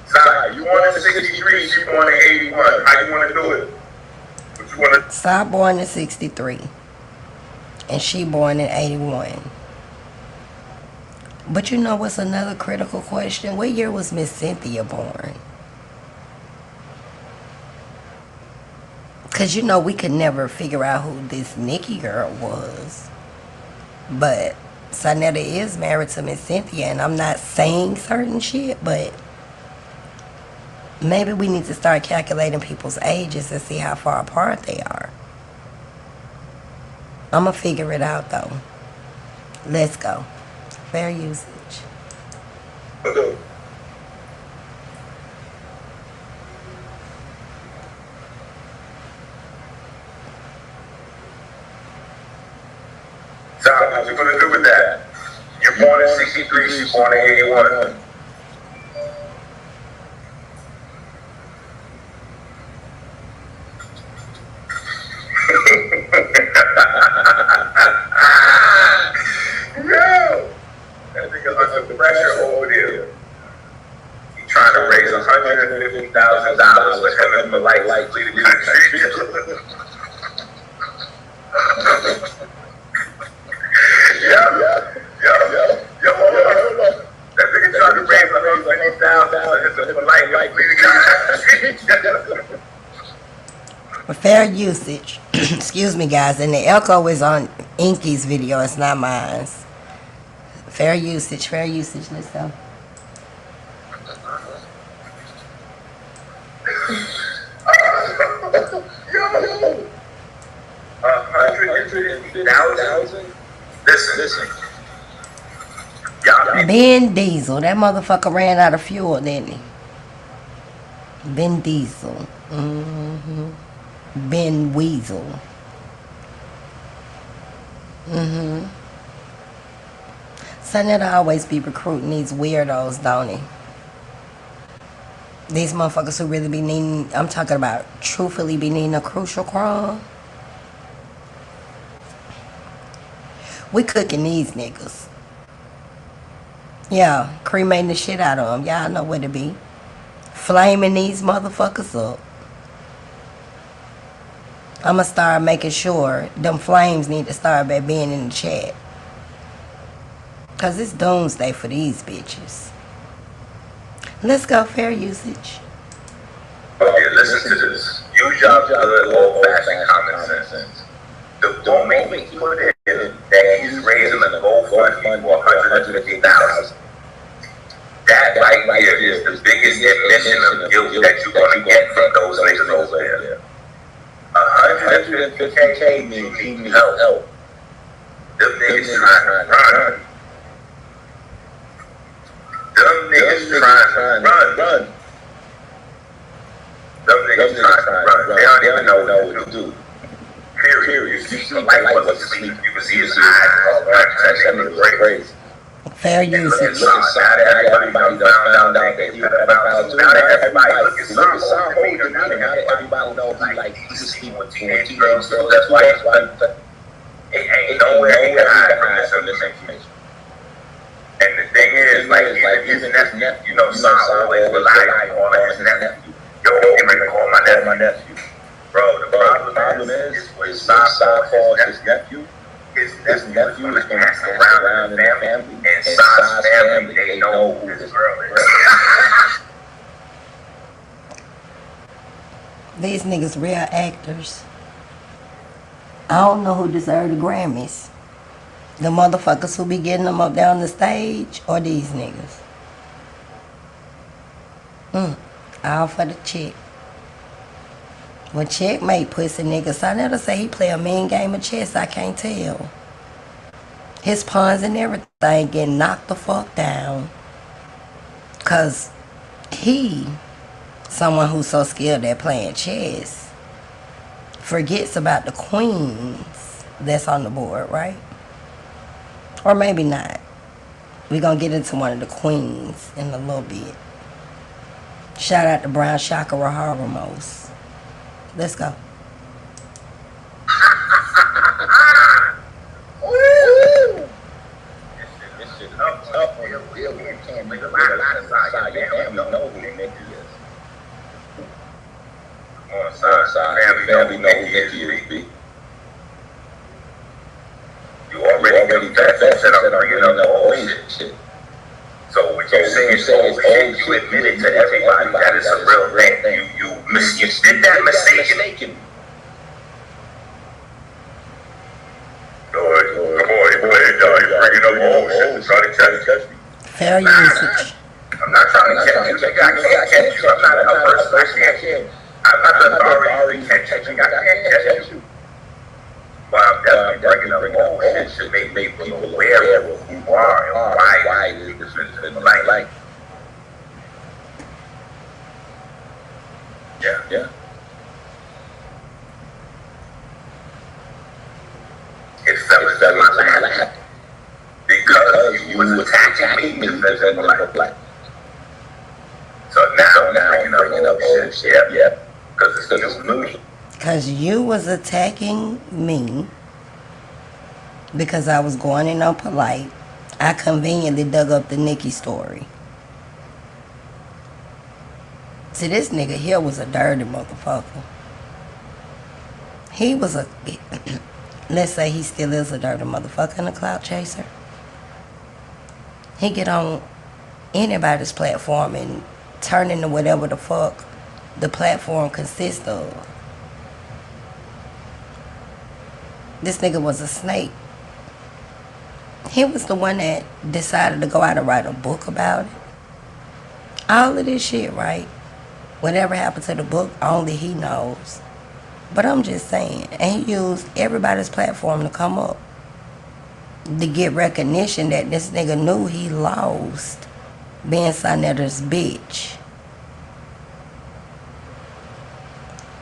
Son, you born in 63, she born in 81. How you want to do it? What you want to...
Sai born in 63. And she born in 81. But you know what's another critical question? What year was Miss Cynthia born? Because we could never figure out who this Nikki girl was. But Saneter is married to Miss Cynthia, and I'm not saying certain shit, but maybe we need to start calculating people's ages and see how far apart they are. I'm going to figure it out, though. Let's go. Fair usage.
So, what you gonna do with that? You're born in 63, she's born in 81. No! That nigga's under pressure over there. He's trying to raise $150,000 for him and for life flee the country. Yo, hold on. That nigga trying to raise $150,000 for life flee the country.
Fair usage. Excuse me, guys. And the echo is on Inky's video. It's not mine. Fair usage. Fair usage. Let's go.
Yo. 150,000? Listen. Y'all
Ben Diesel. That motherfucker ran out of fuel, didn't he? Ben Diesel. Mm-hmm. Ben Weasel. Mm-hmm. Saneter always be recruiting these weirdos, don't he? These motherfuckers who really be needing, I'm talking about truthfully be needing a crucial crumb. We cooking these niggas. Yeah, cremating the shit out of them. Y'all know what it be. Flaming these motherfuckers up. I'ma start making sure them flames need to start by being in the chat. Cause it's doomsday for these bitches. Let's go, fair usage.
Okay, listen to this. Use your good old-fashioned common sense. The moment he put in that he's raising a GoFundMe for 150,000, that right here is the biggest admission of guilt that you're gonna get from those niggas over there. 150K means you need help. Them niggas trying to run. Them niggas trying to run. Them niggas trying to run. They don't even know what to do. Period. You see the light wasn't asleep. You can see his eyes. That nigga was crazy.
Fair usage.
Look inside everybody done found out that he was about to. Now that everybody look at some demeanor. Now that everybody knows like he was sleeping with teenage girls. That's why it ain't nowhere he can hide from this information. And the thing is, like his nephew, you know, Sam always relied on his nephew. Yo, I'm ready to call my nephew. Bro, the problem is when Sam calls his nephew, his nephew is going to ask around in the family, and Sam's family, they know who this girl is.
These niggas real actors. I don't know who deserve the Grammys. The motherfuckers who be getting them up down the stage or these niggas. All for the chick. Well, checkmate pussy nigga. Saneter say he play a mean game of chess. I can't tell. His pawns and everything getting knocked the fuck down. Cause he, someone who's so skilled at playing chess, forgets about the queens that's on the board, right? Or maybe not. We're gonna get into one of the queens in a little bit. Shout out to Brown Chakra Haramos. Let's go.
This shit tough on the real. You can't make a lot of side. Your family know who Nicky is. On side, family know who Nicky is, B. You already confessed that I'm bringing up old shit. So when you say it's old shit, you admit it to everybody that it's a real thing. You did that mistaken. Come on, you're bringing up old shit to try to catch me.
Fair usage.
I'm not trying to catch you, nigga. I can't catch you. I'm not a person. I can't. I'm not the authority to catch you. I can't catch you. But I'm definitely bringing up old shit to make people aware of who you are and why this is like. Yeah. It fell into my lap because you was attacking me because I'm black. So now I'm bringing up old shit. Yeah. Because it's new.
Because you was attacking me because I was going in on polite. I conveniently dug up the Nicki story. See, this nigga here was a dirty motherfucker. He was a, let's say he still is a dirty motherfucker and a clout chaser. He get on anybody's platform and turn into whatever the fuck the platform consists of. This nigga was a snake. He was the one that decided to go out and write a book about it. All of this shit, right? Whatever happened to the book, only he knows. But I'm just saying, and he used everybody's platform to come up to get recognition that this nigga knew he lost being Saneter's bitch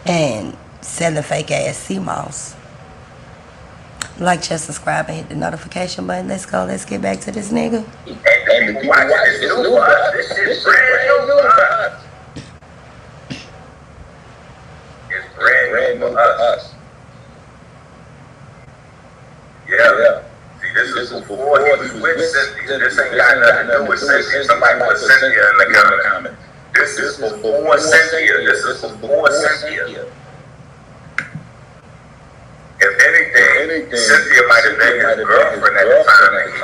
and selling fake ass sea moss. Like, just subscribe, and hit the notification button. Let's go. Let's get back to this nigga.
And the people watching this new for us. This is brand new for us. It's brand new for us. Yeah. See, this is before he was with Cynthia. This ain't got nothing to do with Cynthia. Somebody put Cynthia in the comment. This is before Cynthia. This is before Cynthia. If anything, Cynthia might have been his girlfriend at the time, and he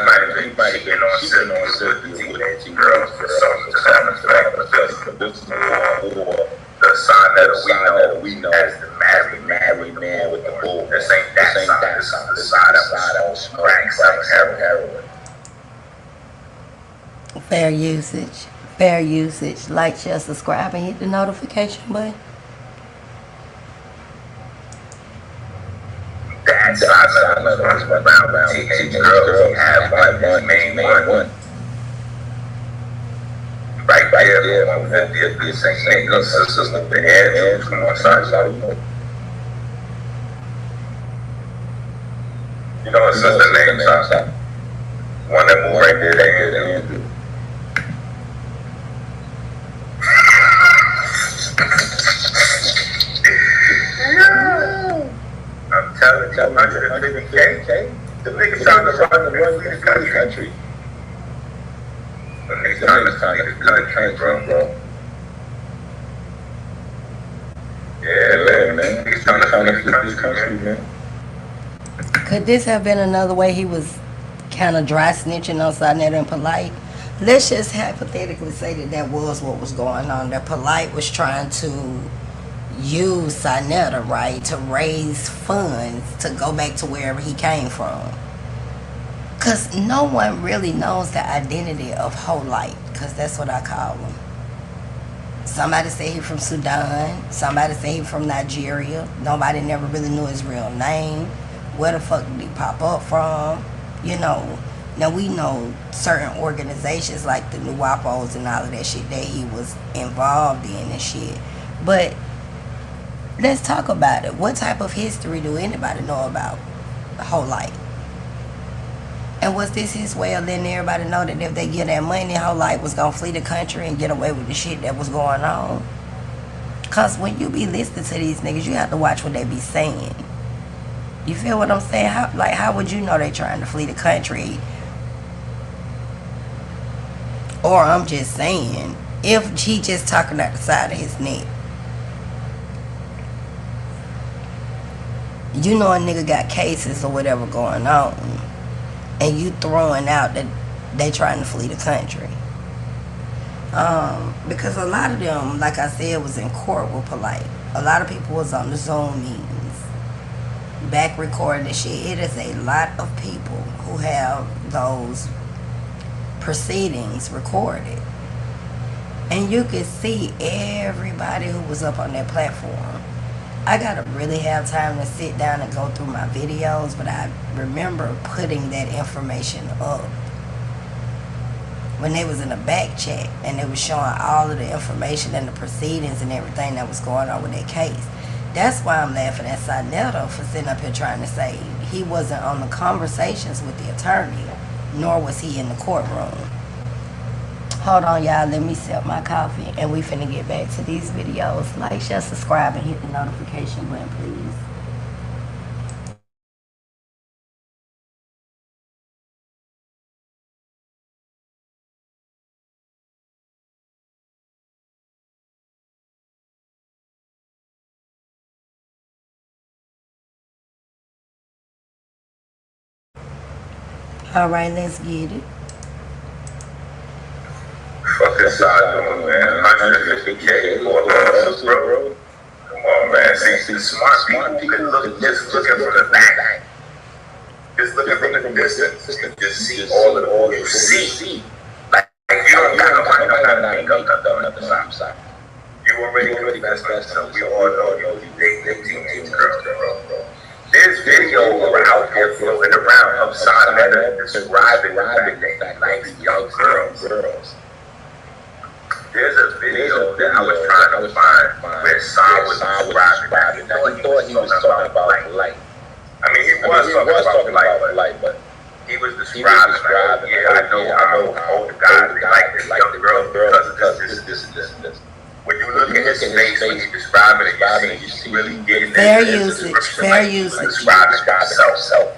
might have been cheating on Cynthia with the teenage girls for something to that effect. But this is more the Saneter we know as the married man with the bull. This ain't that side. This is the side that was crack, heroin.
Fair usage. Fair usage. Like, share, subscribe, and hit the notification button.
That side was around teenage girls. He had one, his main one. Right there, 150th, the same little sisters with the heads from one side. You know his sister name, one that moved right there, Andrew. I'm telling you, 150K. The nigga trying to run the country. The nigga trying to leave the country, bro. Yeah, man. He's trying to leave the country, man.
Could this have been another way he was kind of dry snitching on Saneter and Polite? Let's just hypothetically say that was what was going on. That Polite was trying to use Saneter, right, to raise funds to go back to wherever he came from. Because no one really knows the identity of L.I.F E, because that's what I call him. Somebody say he from Sudan. Somebody say he from Nigeria. Nobody never really knew his real name. Where the fuck did he pop up from? You know. Now we know certain organizations like the L.I.F.E and all of that shit that he was involved in and shit. But let's talk about it. What type of history do anybody know about L.I.F E? And was this his way of letting everybody know that if they get that money, L.I.F E was gonna flee the country and get away with the shit that was going on? Cause when you be listening to these niggas, you have to watch what they be saying. You feel what I'm saying? How would you know they trying to flee the country? Or I'm just saying, if he just talking out the side of his neck. You know a nigga got cases or whatever going on, and you throwing out that they trying to flee the country. Because a lot of them, like I said, was in court with Polite. A lot of people was on the Zoom meetings, back recording the shit. It is a lot of people who have those proceedings recorded. And you can see everybody who was up on that platform. I gotta really have time to sit down and go through my videos, but I remember putting that information up when they was in a back chat and they was showing all of the information and the proceedings and everything that was going on with that case. That's why I'm laughing at Saneter for sitting up here trying to say he wasn't on the conversations with the attorney, nor was he in the courtroom. Hold on, y'all. Let me sip my coffee, and we finna get back to these videos. Like, share, subscribe, and hit the notification button, please. All right, let's get it.
Fuck this side doing, man. 150K for losses, bro. Come on, man. See, smart people can look just looking from the back. Just looking from the distance. Just see all of the you see. Like, you don't got nobody know how to make up nothing side. You already confessed, so we all know you date teenage girls, bro. There's video out here floating around of Saneter describing the fact that he likes young girls. There's a video that I was trying to find where Sa was describing that. He thought he was talking about life. I mean, he was talking about life, but he was describing like, yeah, I know how older guys they like this young girl because of this. When you look at his face when he's describing it, you see really getting
fair usage.
Describing himself.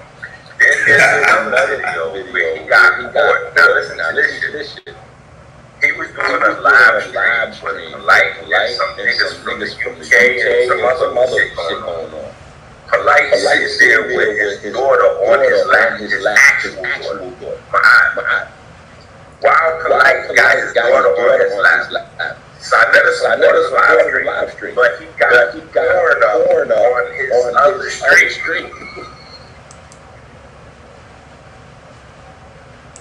Then there's another video where he got caught. Now listen to this shit. He was doing a live stream with L.I.F.E and some niggas from the U.K. and some other shit going on. L.I.F sits there with his daughter on his lap, his actual daughter, behind. While L.I.F got his daughter on his lap, Saneter supported the live stream, but he got torn up on his other stream.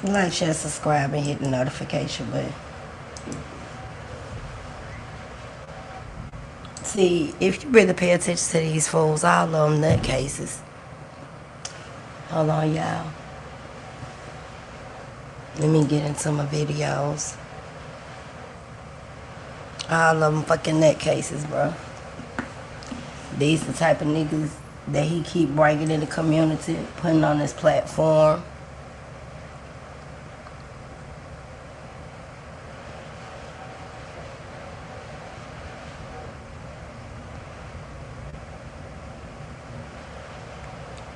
Like, share, subscribe, and hit the notification button. See, if you really pay attention to these fools, all of them nutcases. Hold on, y'all. Let me get into my videos. All of them fucking nutcases, bro. These the type of niggas that he keep bringing in the community, putting on his platform.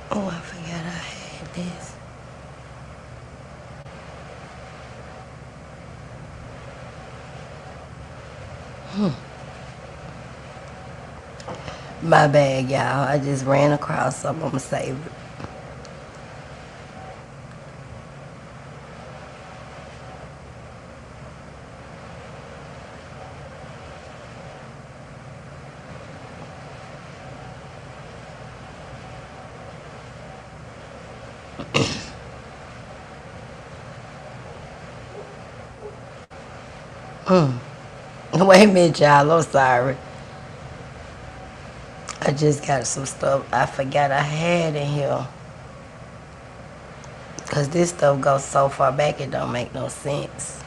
Oh, I forgot I had this. My bad, y'all. I just ran across some. I'm gonna save it. Wait a minute, y'all. I'm sorry. I just got some stuff I forgot I had in here. Because this stuff goes so far back, it don't make no sense.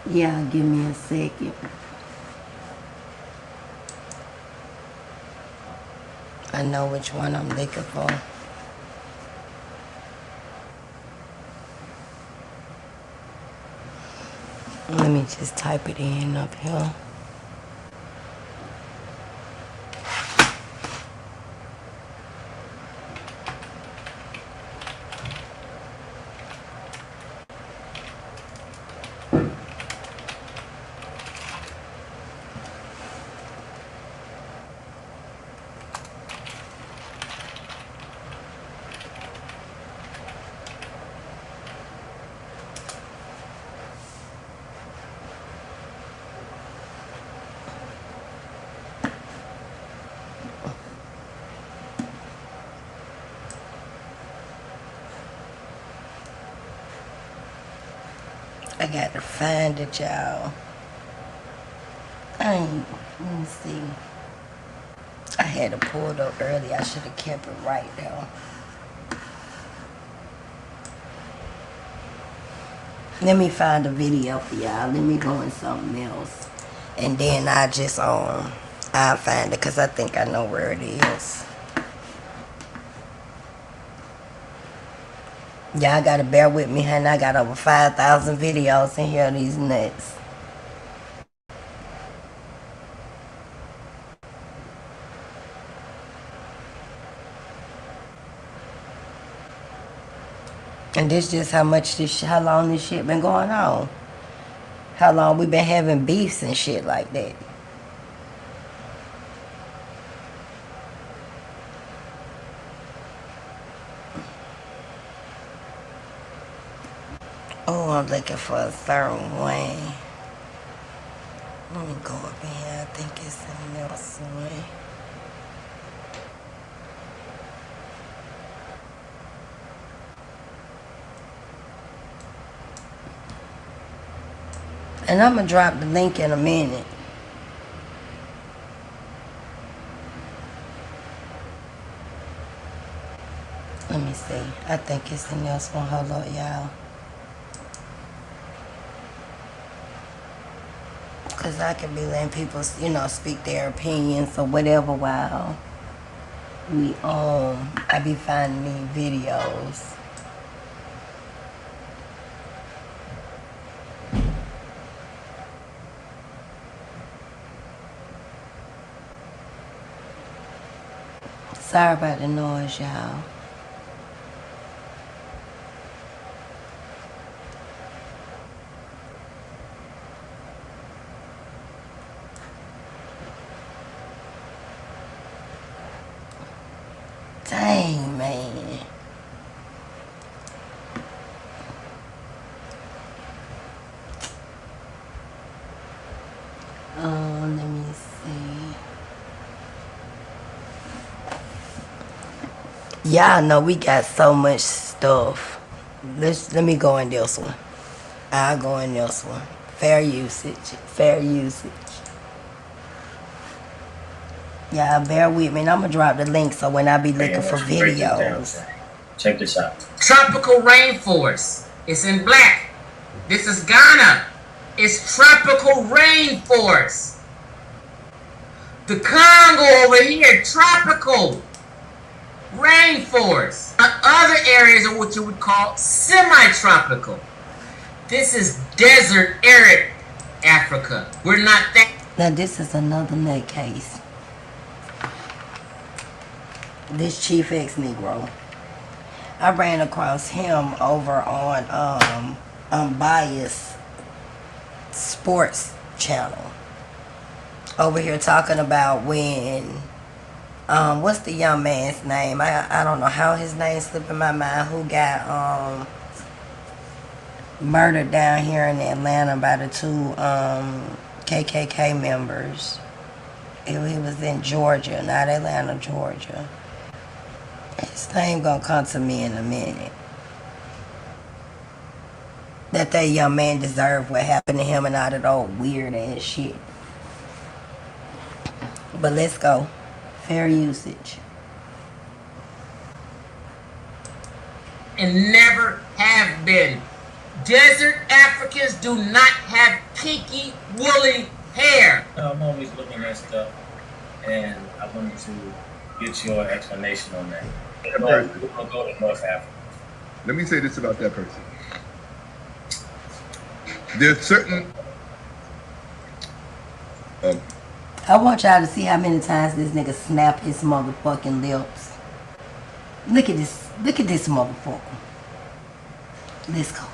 Yeah, give me a second. I know which one I'm looking for. Let me just type it in up here. I got to find it, y'all. Let me see. I had to pull it up early. I should have kept it right there. Let me find a video for y'all. Let me go in something else. And then I'll find it because I think I know where it is. Y'all gotta bear with me, honey. I got over 5,000 videos in here of these nuts. And this just how long this shit been going on. How long we been having beefs and shit like that. Oh, I'm looking for a certain one. Let me go up in here. I think it's in Nelson way. And I'm gonna drop the link in a minute. Let me see. I think it's in this one. Hold up, y'all. because I could be letting people, you know, speak their opinions or whatever while I be finding these videos. Sorry about the noise, y'all. Dang, man. Let me see. Y'all know we got so much stuff. Let me go in this one. I'll go in this one. Fair usage. Fair usage. Y'all bear with me, and I'm gonna drop the link so when I be looking for videos.
Check this out. Tropical rainforest. It's in black. This is Ghana. It's tropical rainforest. The Congo over here, tropical rainforest. Other areas are what you would call semi-tropical. This is desert, arid Africa. We're not that.
Now this is another nut case. This Chief X Negro. I ran across him over on Unbiased Sports Channel. Over here talking about when what's the young man's name? I don't know how his name slipped in my mind, who got murdered down here in Atlanta by the two KKK members. He was in Georgia, not Atlanta, Georgia. His name gonna come to me in a minute. That young man deserved what happened to him and all that old weird ass shit. But let's go. Fair usage.
And never have been. Desert Africans do not have kinky, woolly hair. I'm always looking at stuff, and I wanted to get your explanation on that. We'll go to North Africa.
Let me say this about that person. There's certain
I want y'all to see how many times this nigga snap his motherfucking lips. Look at this motherfucker. Let's go.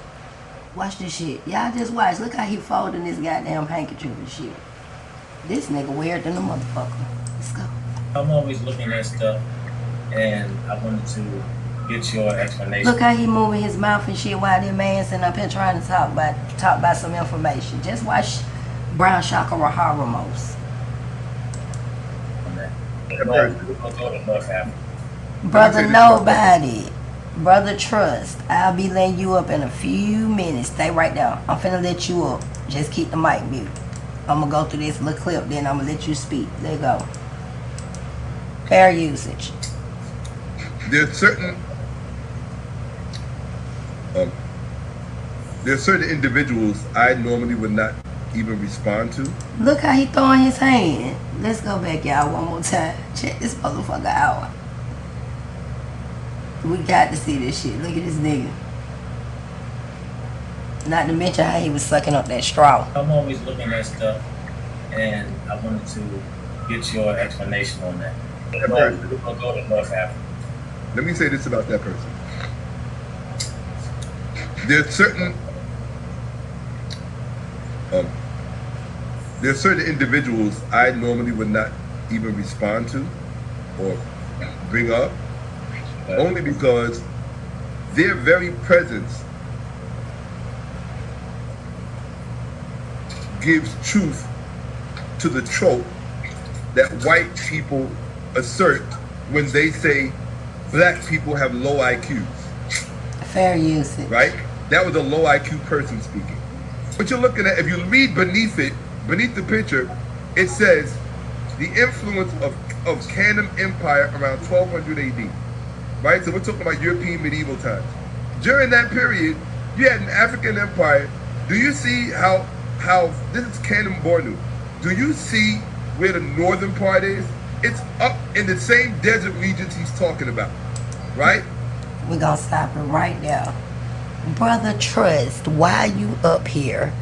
Watch this shit. Y'all just watch. Look how he folding this goddamn handkerchief and shit. This nigga weird than a motherfucker. Let's go.
I'm always looking at stuff, and I wanted to get your explanation.
Look how he moving his mouth and shit while this man sitting up here trying to talk about some information. Just watch Brown Shakara Haramos.
We'll go to North Africa.
Brother Nobody. Brother Trust. I'll be letting you up in a few minutes. Stay right there. I'm finna let you up. Just keep the mic mute. I'm gonna go through this little clip, then I'm gonna let you speak. There you go. Fair usage.
there's certain individuals I normally would not even respond to.
Look how he throwing his hand. Let's go back, y'all, one more time. Check this motherfucker out. We got to see this shit. Look at this nigga. Not to mention how he was sucking up that straw.
I'm always looking at stuff, and I wanted to get your explanation on that. We'll go to North Africa.
Let me say this about that person. There's certain individuals I normally would not even respond to or bring up, only because their very presence gives truth to the trope that white people assert when they say black people have low IQs.
Fair usage.
Right? That was a low IQ person speaking. What you're looking at, if you read beneath the picture, it says the influence of Kandom Empire around 1200 AD. Right? So we're talking about European medieval times. During that period, you had an African empire. Do you see how
how this is Canon Bornu. Do you see where the northern part is? It's up in the same desert regions he's talking about, right?
We're gonna stop it right there. Brother Trust, why you up here?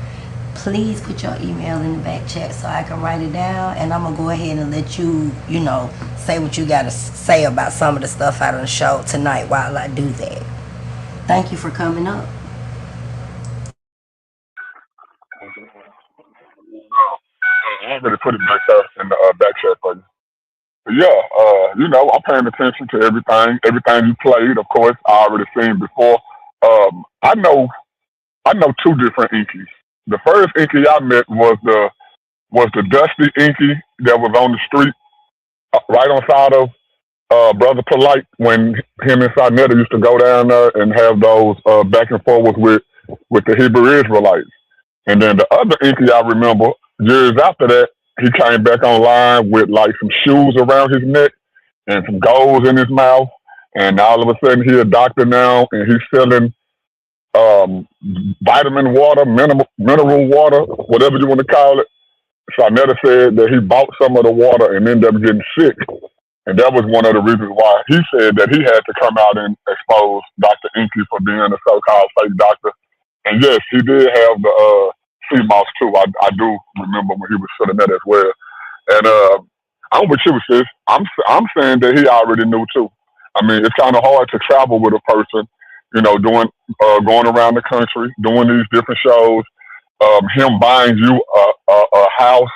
Please put your email in the back chat so I can write it down, and I'm gonna go ahead and let you, say what you gotta say about some of the stuff out of the show tonight while I do that. Thank you for coming up.
I ain't really put it back there in the back chat for you. But yeah, I'm paying attention to everything you played. Of course, I already seen before. I know two different Inkies. The first Inky I met was the dusty Inky that was on the street right on side of Brother Polite when him and Saneter used to go down there and have those back and forwards with the Hebrew Israelites. And then the other Inky I remember, years after that, he came back online with like some shoes around his neck and some gold in his mouth. And all of a sudden, he a doctor now, and he's selling um, vitamin water, mineral water, whatever you want to call it. So I never said that he bought some of the water and ended up getting sick. And that was one of the reasons why he said that he had to come out and expose Dr. Inky for being a so-called fake doctor. And yes, he did have the sea moss too. I do remember when he was selling that as well. And I'm with you, sis. I'm saying that he already knew too. I mean, it's kind of hard to travel with a person, doing going around the country, doing these different shows. Him buying you a house,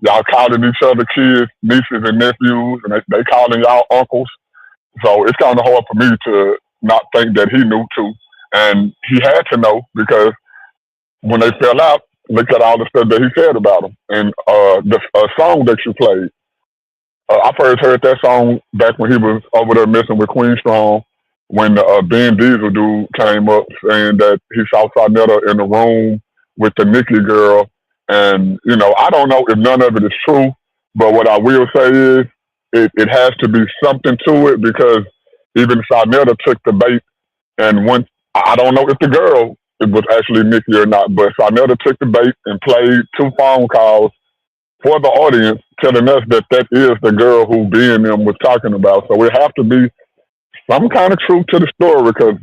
y'all calling each other kids, nieces and nephews, and they calling y'all uncles. So it's kind of hard for me to not think that he knew too, and he had to know because when they fell out, look at all the stuff that he said about him. And the song that you played, I first heard that song back when he was over there messing with Queen Strong when the Ben Diesel dude came up saying that he saw Sarnetta in the room with the Nikki girl. And, I don't know if none of it is true, but what I will say is it has to be something to it because even Sarnetta took the bait and went. I don't know if the girl it was actually Nikki or not, but Sarnetta took the bait and played two phone calls for the audience, telling us that that is the girl who B and them was talking about. So it have to be some kind of truth to the story. Because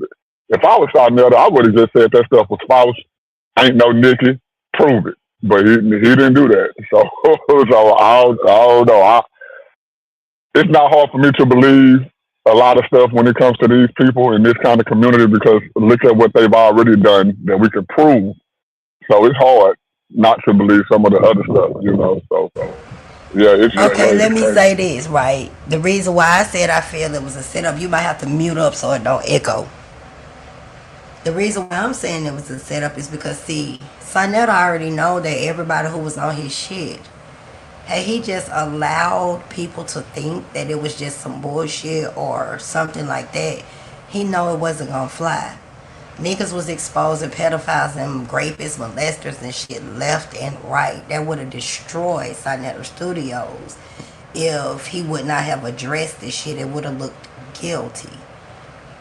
if I was Sarnetta, I would have just said that stuff was false. Ain't no Nikki, prove it. But he didn't do that. So so I don't know. It's not hard for me to believe a lot of stuff when it comes to these people in this kind of community because look at what they've already done that we can prove. So it's hard not to believe some of the other stuff. So yeah, it's just
Okay,
crazy.
let me say this, right? The reason why I said I feel it was a setup, you might have to mute up so it don't echo. The reason why I'm saying it was a setup is because, see, Sonetta already know that everybody who was on his shit, hey, he just allowed people to think that it was just some bullshit or something like that. He know it wasn't gonna fly. Niggas was exposing pedophiles and rapists, molesters and shit left and right. That would have destroyed Saneter Studios if he would not have addressed this shit. It would have looked guilty.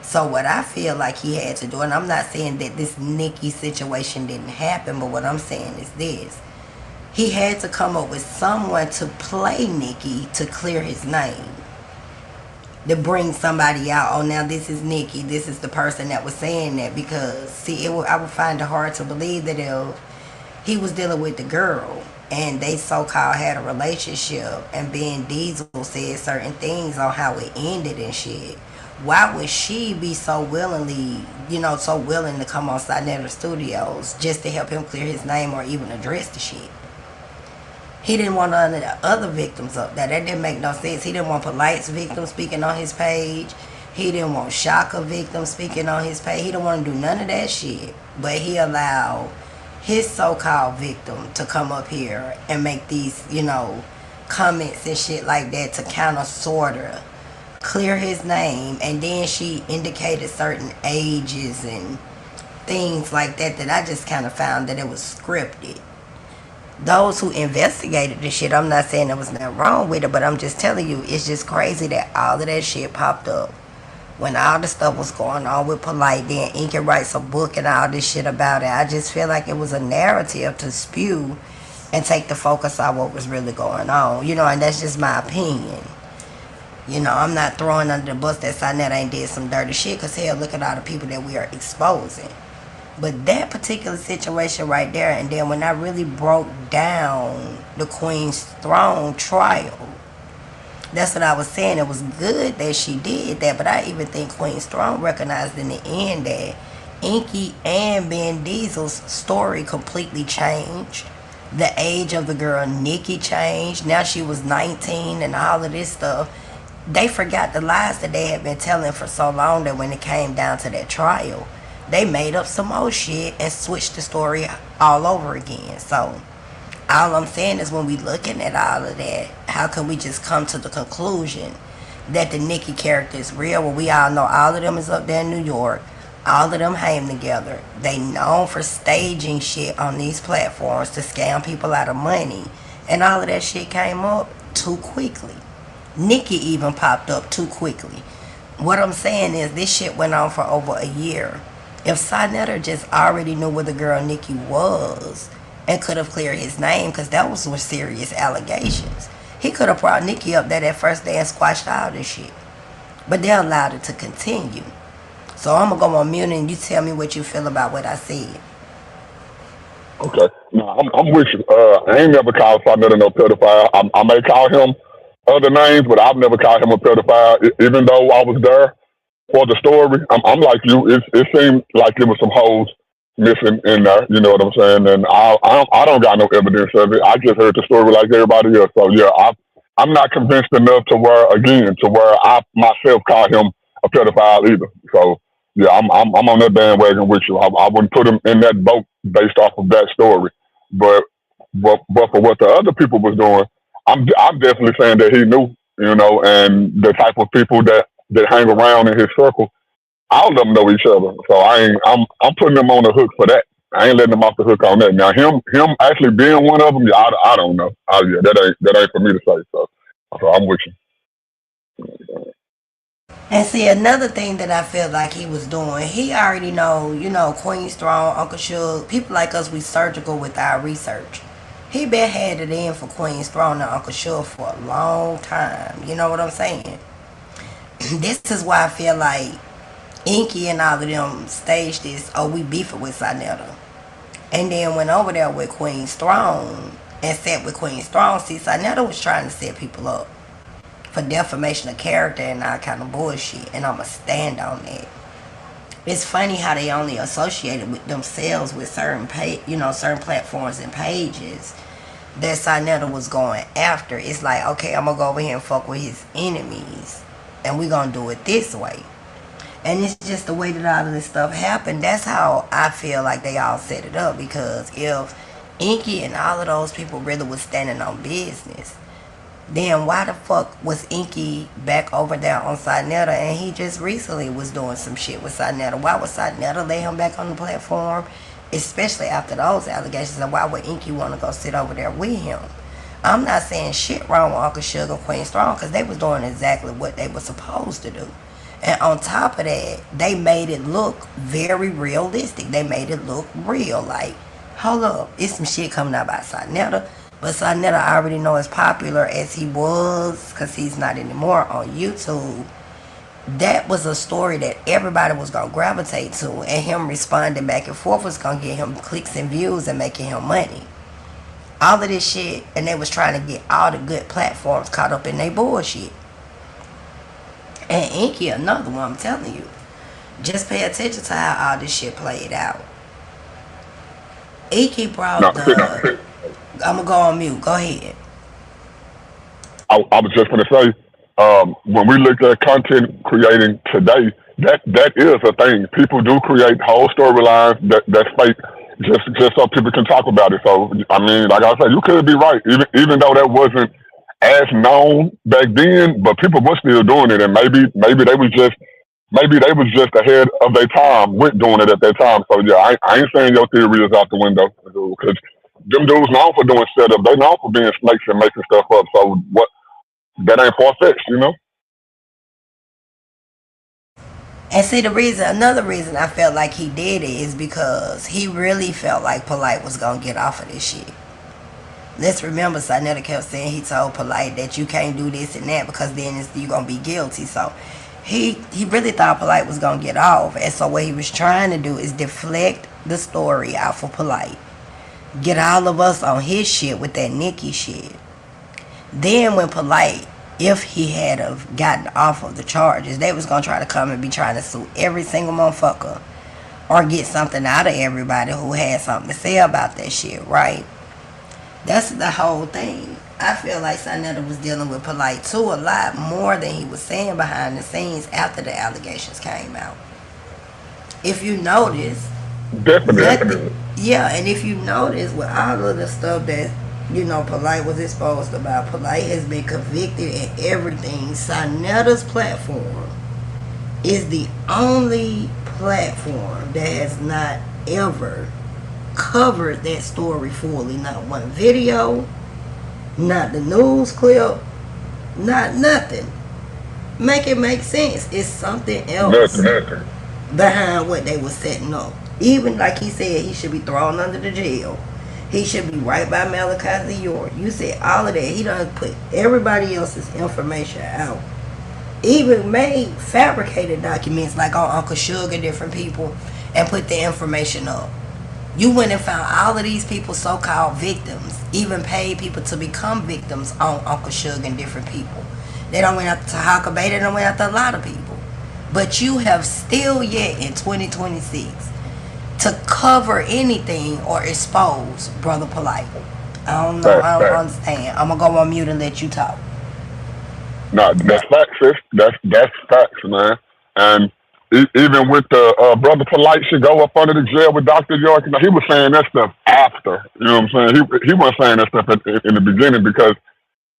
So what I feel like he had to do, and I'm not saying that this Nikki situation didn't happen, but what I'm saying is this. He had to come up with someone to play Nikki to clear his name. To bring somebody out. Oh, now this is Nikki. This is the person that was saying that. Because, see, I would find it hard to believe that if he was dealing with the girl and they so-called had a relationship and Ben Diesel said certain things on how it ended and shit, why would she be so willingly, so willing to come on Saneter Studios just to help him clear his name or even address the shit? He didn't want none of the other victims up there. That didn't make no sense. He didn't want Polite's victim speaking on his page. He didn't want Shaka victim speaking on his page. He didn't want to do none of that shit. But he allowed his so-called victim to come up here and make these, comments and shit like that to kind of sort of clear his name. And then she indicated certain ages and things like that I just kind of found that it was scripted. Those who investigated this shit, I'm not saying there was nothing wrong with it, but I'm just telling you, it's just crazy that all of that shit popped up When all the stuff was going on with Polite, then Inky writes a book and all this shit about it. I just feel like it was a narrative to spew and take the focus on what was really going on. And that's just my opinion. I'm not throwing under the bus that Saneter ain't did some dirty shit, because hell, look at all the people that we are exposing. But that particular situation right there, and then when I really broke down the Queen's Throne trial, that's what I was saying. It was good that she did that, but I even think Queen Strong recognized in the end that Inky and Ben Diesel's story completely changed. The age of the girl Nikki changed. Now she was 19 and all of this stuff. They forgot the lies that they had been telling for so long that when it came down to that trial, they made up some old shit and switched the story all over again. So all I'm saying is, when we looking at all of that, how can we just come to the conclusion that the Nikki character is real? Well, we all know all of them is up there in New York. All of them hang together. They known for staging shit on these platforms to scam people out of money. And all of that shit came up too quickly. Nikki even popped up too quickly. What I'm saying is, this shit went on for over a year. If Saneter just already knew where the girl Nikki was and could have cleared his name, because that was some serious allegations, he could have brought Nikki up there that first day and squashed all this shit. But they allowed it to continue. So I'm going to go on mute and you tell me what you feel about what I said.
Okay. No, I'm with you. I ain't never called Saneter no pedophile. I may call him other names, but I've never called him a pedophile. Even though I was there for the story, I'm like you. It seemed like there was some holes missing in there. You know what I'm saying? And I don't got no evidence of it. I just heard the story like everybody else. So yeah, I'm not convinced enough to where I myself call him a pedophile either. So yeah, I'm on that bandwagon with you. I wouldn't put him in that boat based off of that story. But but for what the other people was doing, I'm definitely saying that he knew. And the type of people that hang around in his circle, all of them know each other. So I'm putting them on the hook for that. I ain't letting them off the hook on that. Now him actually being one of them, yeah, I don't know. Yeah, that ain't for me to say. So I'm with you.
And see, another thing that I feel like he was doing, he already Queen Strong, Uncle Suge, people like us, we surgical with our research. He been had it in for Queen Strong and Uncle Suge for a long time. You know what I'm saying? This is why I feel like Inky and all of them staged this, oh, we beefing with Saneter. And then went over there with Queen Strong and sat with Queen Strong. See, Saneter was trying to set people up for defamation of character and all kind of bullshit, and I'ma stand on that. It's funny how they only associated with themselves with certain platforms and pages that Saneter was going after. It's like, okay, I'm gonna go over here and fuck with his enemies, and we gonna do it this way. And it's just the way that all of this stuff happened. That's how I feel like they all set it up, because if Inky and all of those people really was standing on business, then why the fuck was Inky back over there on Saneter, and he just recently was doing some shit with Saneter? Why would Saneter lay him back on the platform, especially after those allegations? And why would Inky want to go sit over there with him? I'm not saying shit wrong with Uncle Suge and Queen Strong, because they was doing exactly what they were supposed to do. And on top of that, they made it look very realistic. They made it look real. Like, hold up, it's some shit coming out about Saneter. But Saneter already know as popular as he was, because he's not anymore on YouTube. That was a story that everybody was going to gravitate to. And him responding back and forth was going to get him clicks and views and making him money. All of this shit, and they was trying to get all the good platforms caught up in their bullshit. And Inky, another one, I'm telling you. Just pay attention to how all this shit played out. Inky brought the... I'm going to go on mute. Go ahead.
I was just going to say, when we look at content creating today, that is a thing. People do create whole storylines that's fake just so people can talk about it. So, I mean, like I said, you could be right. Even though that wasn't as known back then, but people were still doing it, and maybe they was just ahead of their time with doing it at that time. So yeah, I ain't saying your theory is out the window, because them dudes known for doing setup. They known for being snakes and making stuff up. So what? That ain't far fetched,
And see, another reason I felt like he did it is because he really felt like Polite was gonna get off of this shit. Let's remember, Saneter kept saying he told Polite that you can't do this and that because then you're gonna be guilty. So he really thought Polite was gonna get off, and so what he was trying to do is deflect the story out for Polite, get all of us on his shit with that Nikki shit. Then when Polite, if he had have gotten off of the charges, they was gonna try to come and be trying to sue every single motherfucker or get something out of everybody who had something to say about that shit, right? That's the whole thing. I feel like Saneter was dealing with Polite too a lot more than he was saying behind the scenes after the allegations came out. If you notice,
Definitely.
yeah, and if you notice with all of the stuff that Polite was exposed about, Polite has been convicted and everything. Saneter's platform is the only platform that has not ever covered that story fully. Not one video, not the news clip, not nothing. Make it make sense. It's something else
Nothing.
behind what they were setting up. Even like he said, he should be thrown under the jail. He should be right by Malachi York. You said all of that. He done put everybody else's information out. Even made fabricated documents like on Uncle Suge and different people and put the information up. You went and found all of these people, so-called victims, even paid people to become victims on Uncle Suge and different people. They don't went after T.H.U.G, they don't went after a lot of people. But you have still yet in 2026 to cover anything or expose Brother Polite. I don't know, I don't understand. I'm going to go on mute and let you talk.
No, that's facts, sis. That's facts, man. And even with the Brother Polite should go up under the jail with Dr. York, he was saying that stuff after. You know what I'm saying? He wasn't saying that stuff in the beginning because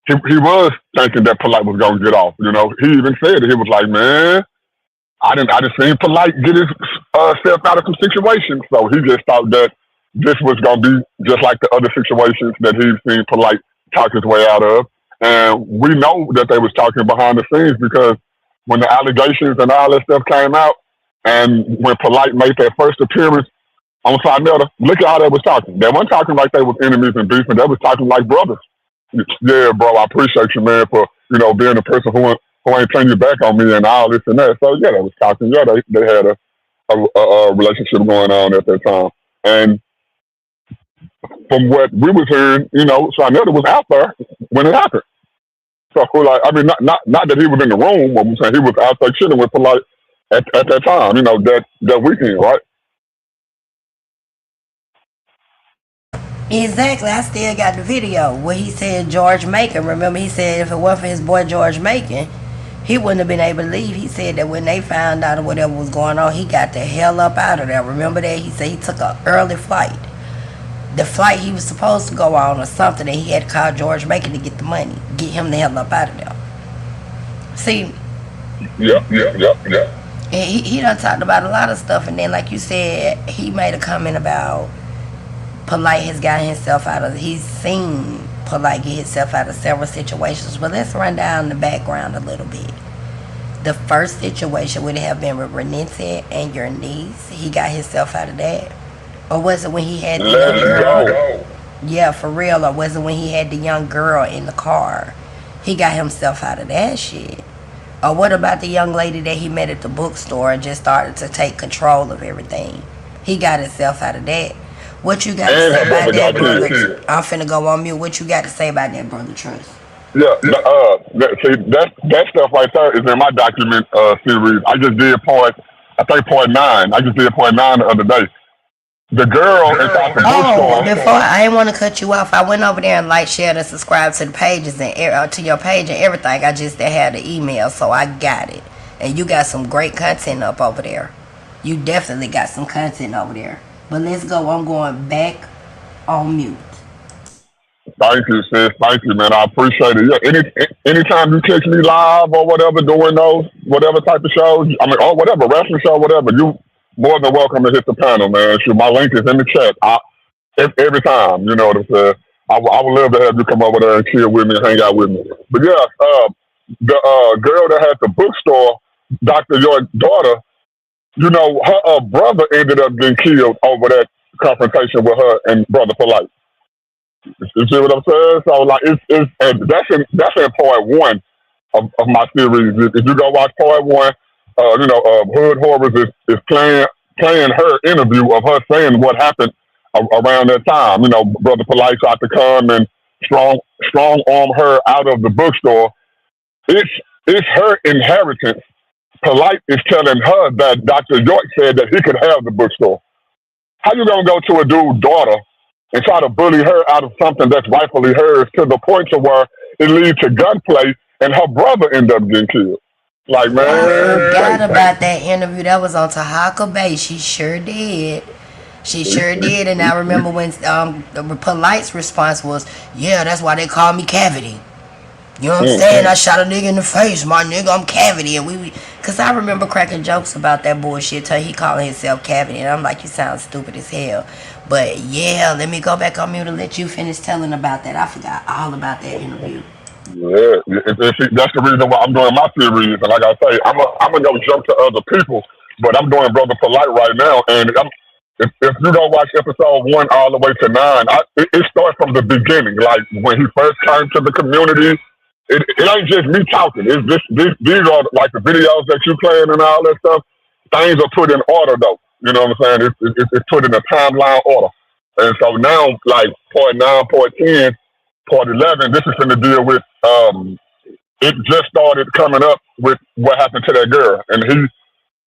he was thinking that Polite was gonna get off. You know, he even said it. He was like, man, I didn't see Polite get his self out of some situations. So he just thought that this was gonna be just like the other situations that he's seen Polite talk his way out of. And we know that they was talking behind the scenes because when the allegations and all that stuff came out, and when Polite made their first appearance on Saneter, look at how they was talking. They weren't talking like they was enemies and beefing. They was talking like brothers. Yeah, bro, I appreciate you, man, for being a person who ain't turning your back on me and all this and that. So yeah, they was talking. Yeah, they had a relationship going on at that time. And from what we was hearing, Saneter was out there when it happened. So like, I mean, not that he was in the room. What I'm saying, he was out there chilling with Polite at that time. That weekend, right?
Exactly. I still got the video where he said George Macon. Remember, he said if it wasn't for his boy George Macon, he wouldn't have been able to leave. He said that when they found out or whatever was going on, he got the hell up out of there. Remember that? He said he took an early flight. The flight he was supposed to go on or something, and he had to call George Macon to get the money, get him the hell up out of there. See?
Yeah.
And he done talked about a lot of stuff, and then like you said, he made a comment about Polite has gotten himself out of, he's seen Polite get himself out of several situations. But let's run down the background a little bit. The first situation would have been with Renita and your niece. He got himself out of that. Or was it when he had the young girl? Yeah, for real. Or was it when he had the young girl in the car? He got himself out of that shit. Or what about the young lady that he met at the bookstore and just started to take control of everything? He got himself out of that. What you got to say about that, brother? I'm finna go on mute. What you got to say about that, Brother Trust?
Yeah, see, that stuff right there is in my document series. I just did part 9. I just did part 9 the other day. The girl inside the bookstore.
Before I didn't want to cut you off. I went over there and like, shared, and subscribed to the pages and to your page and everything. I just had the email, so I got it. And you got some great content up over there. You definitely got some content over there. But let's go. I'm going back on mute.
Thank you, sis. Thank you, man. I appreciate it. Yeah, anytime you catch me live or whatever, doing those whatever type of shows, I mean, or whatever wrestling show, whatever, you more than welcome to hit the panel, man. Shoot, my link is in the chat. Every time, you know what I'm saying. I would love to have you come over there and chill with me and hang out with me. But yeah, the girl that had the bookstore, Dr. York's daughter, Her brother ended up getting killed over that confrontation with her and Brother Polite. You see what I'm saying? So like it's and that's in part one of my series. If you go watch part one, Hood Horrors is playing her interview of her saying what happened around that time. Brother Polite tried to come and strong arm her out of the bookstore. It's it's her inheritance. Polite is telling her that Dr. York said that he could have the bookstore. How you gonna go to a dude's daughter and try to bully her out of something that's rightfully hers to the point to where it leads to gunplay and her brother end up getting killed? Like,
I
man,
forgot about that interview. That was on T.H.U.G Bay. She sure did. She sure did. And I remember when the Polite's response was, "Yeah, that's why they call me Cavity." You know what I'm saying? I shot a nigga in the face, my nigga. I'm Cavity, and cause I remember cracking jokes about that bullshit till he calling himself Cavity, and I'm like, you sound stupid as hell. But yeah, let me go back on mute and let you finish telling about that. I forgot all about that interview.
yeah, that's the reason why I'm doing my series. And like I say, I'm gonna go jump to other people, but I'm doing Brother Polite right now. And if you don't watch episode 1 all the way to 9, it starts from the beginning. Like when he first came to the community, it ain't just me talking. It's these are like the videos that you playing and all that stuff. Things are put in order though. You know what I'm saying? It's put in a timeline order. And so now, like part 9, part 10, part 11, this is going to deal with. It just started coming up with what happened to that girl, and he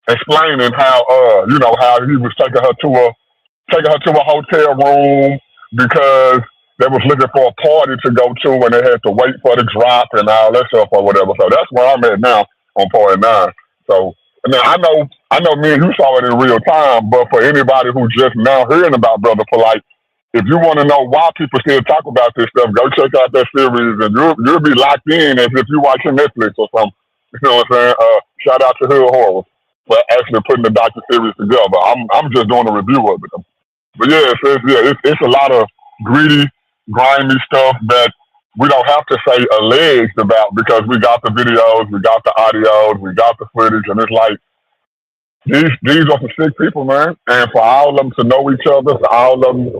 explaining how how he was taking her to a hotel room because they was looking for a party to go to and they had to wait for the drop and all that stuff or whatever. So that's where I'm at now on part 9. So I know me and you saw it in real time, but for anybody who's just now hearing about Brother Polite, if you want to know why people still talk about this stuff, go check out that series and you'll be locked in as if you're watching Netflix or something. You know what I'm saying? Shout out to Hood Horror for actually putting the docu series together. I'm just doing a review of it. But yeah, it's a lot of greedy, grimy stuff that we don't have to say alleged about because we got the videos, we got the audios, we got the footage, and it's like these are some sick people, man. And for all of them to know each other, for all of them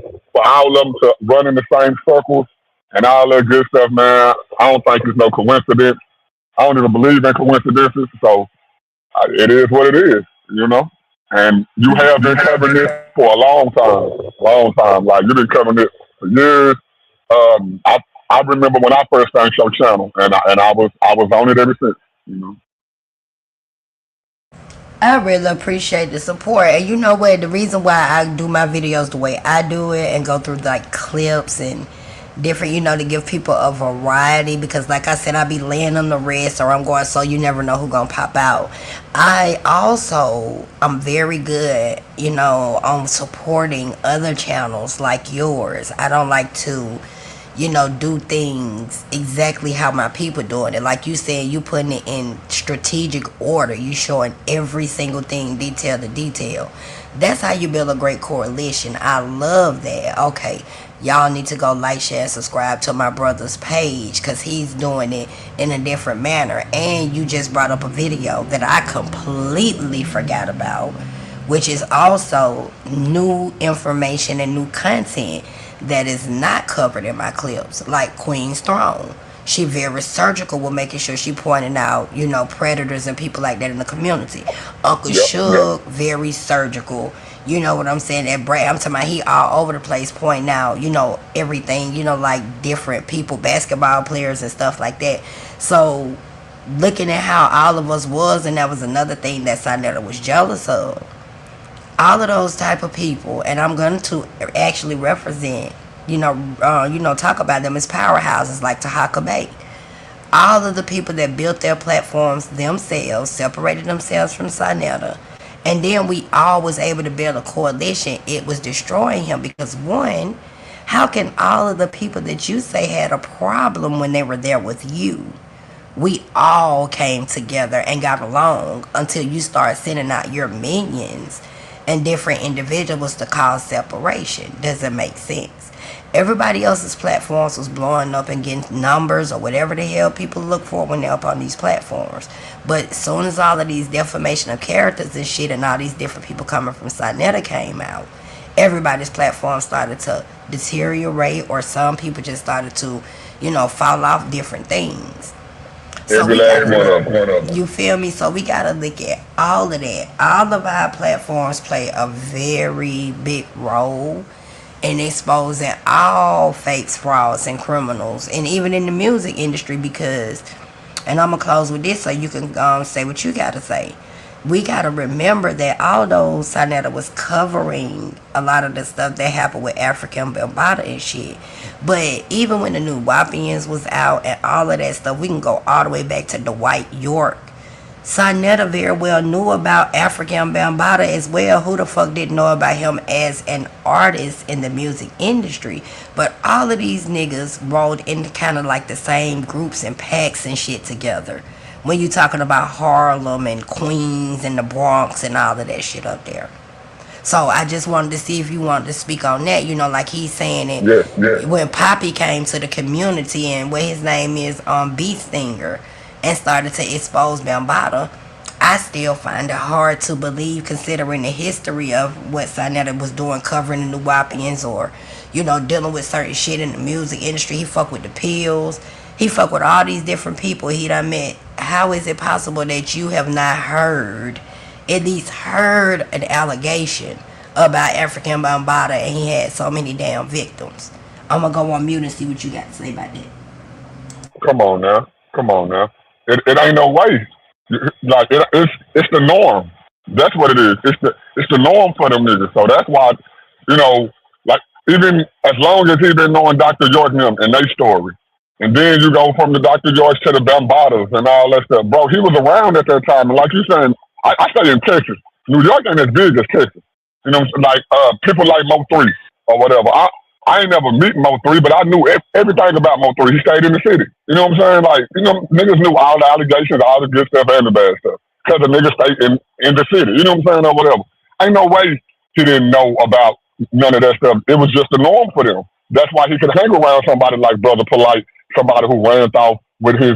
to run in the same circles and all that good stuff, man. I don't think it's no coincidence. I don't even believe in coincidences. So it is what it is, you know. And you have been covering this for a long time, long time. Like you've been covering it for years. I remember when I first started your channel, and I was on it ever since. You know.
I really appreciate the support. And you know what? The reason why I do my videos the way I do it and go through like clips and different, to give people a variety because like I said, I be laying on the rest or I'm going so you never know who gonna pop out. I'm very good, on supporting other channels like yours. I don't like to do things exactly how my people doing it. Like you said, you putting it in strategic order. You showing every single thing, detail to detail. That's how you build a great coalition. I love that. Okay, y'all need to go like, share, and subscribe to my brother's page because he's doing it in a different manner. And you just brought up a video that I completely forgot about, which is also new information and new content that is not covered in my clips, like Queen's Throne. She very surgical with making sure she pointing out, predators and people like that in the community. Uncle T.H.U.G, very surgical. You know what I'm saying? That Brad, I'm talking about he all over the place pointing out, everything, like different people, basketball players and stuff like that. So looking at how all of us was, and that was another thing that Saneter was jealous of, all of those type of people, and I'm going to actually represent, talk about them as powerhouses like T.H.U.G Bay. All of the people that built their platforms themselves, separated themselves from Saneter, and then we all was able to build a coalition. It was destroying him because one, how can all of the people that you say had a problem when they were there with you? We all came together and got along until you start sending out your minions and different individuals to cause separation. Does it make sense? Everybody else's platforms was blowing up and getting numbers or whatever the hell people look for when they're up on these platforms. But as soon as all of these defamation of characters and shit and all these different people coming from Saneter came out, everybody's platform started to deteriorate, or some people just started to, fall off different things. So
Every
we
last
gotta,
one of them.
you feel me? So we gotta look at all of that. All of our platforms play a very big role in exposing all fakes, frauds, and criminals, and even in the music industry. Because, and I'm gonna close with this so you can say what you gotta say. We gotta remember that although Saneter was covering a lot of the stuff that happened with African Bambaataa and shit, but even when the new Wapians was out and all of that stuff, we can go all the way back to Dwight York. Saneter very well knew about African Bambaataa as well. Who the fuck didn't know about him as an artist in the music industry? But all of these niggas rolled into kind of like the same groups and packs and shit together. When you talking about Harlem and Queens and the Bronx and all of that shit up there. So I just wanted to see if you wanted to speak on that. Like he's saying it, when Poppy came to the community and what his name is, Beat Stinger, and started to expose Bambaataa. I still find it hard to believe, considering the history of what Saneter was doing, covering the New Wapians, or dealing with certain shit in the music industry. He fuck with the Pills. He fuck with all these different people he done met. How is it possible that you have not heard, at least heard, an allegation about African Bambaataa, and he had so many damn victims? I'm gonna go on mute and see what you got to say about that.
Come on now. Come on now. It ain't no way. Like it's the norm. That's what it is. It's the norm for them niggas. So that's why, you know, like even as long as he been knowing Dr. York and them and their story, and then you go from the Dr. Yorks to the Bambaatas and all that stuff, bro. He was around at that time, and like you saying, I stay in Texas. New York ain't as big as Texas. You know, like people like Mo3 or whatever. I ain't never meet Mo3, but I knew everything about Mo3. He stayed in the city. You know what I'm saying? Like, niggas knew all the allegations, all the good stuff and the bad stuff. Because the niggas stayed in the city. You know what I'm saying? Or whatever. Ain't no way he didn't know about none of that stuff. It was just the norm for them. That's why he could hang around somebody like Brother Polite, somebody who ran off with his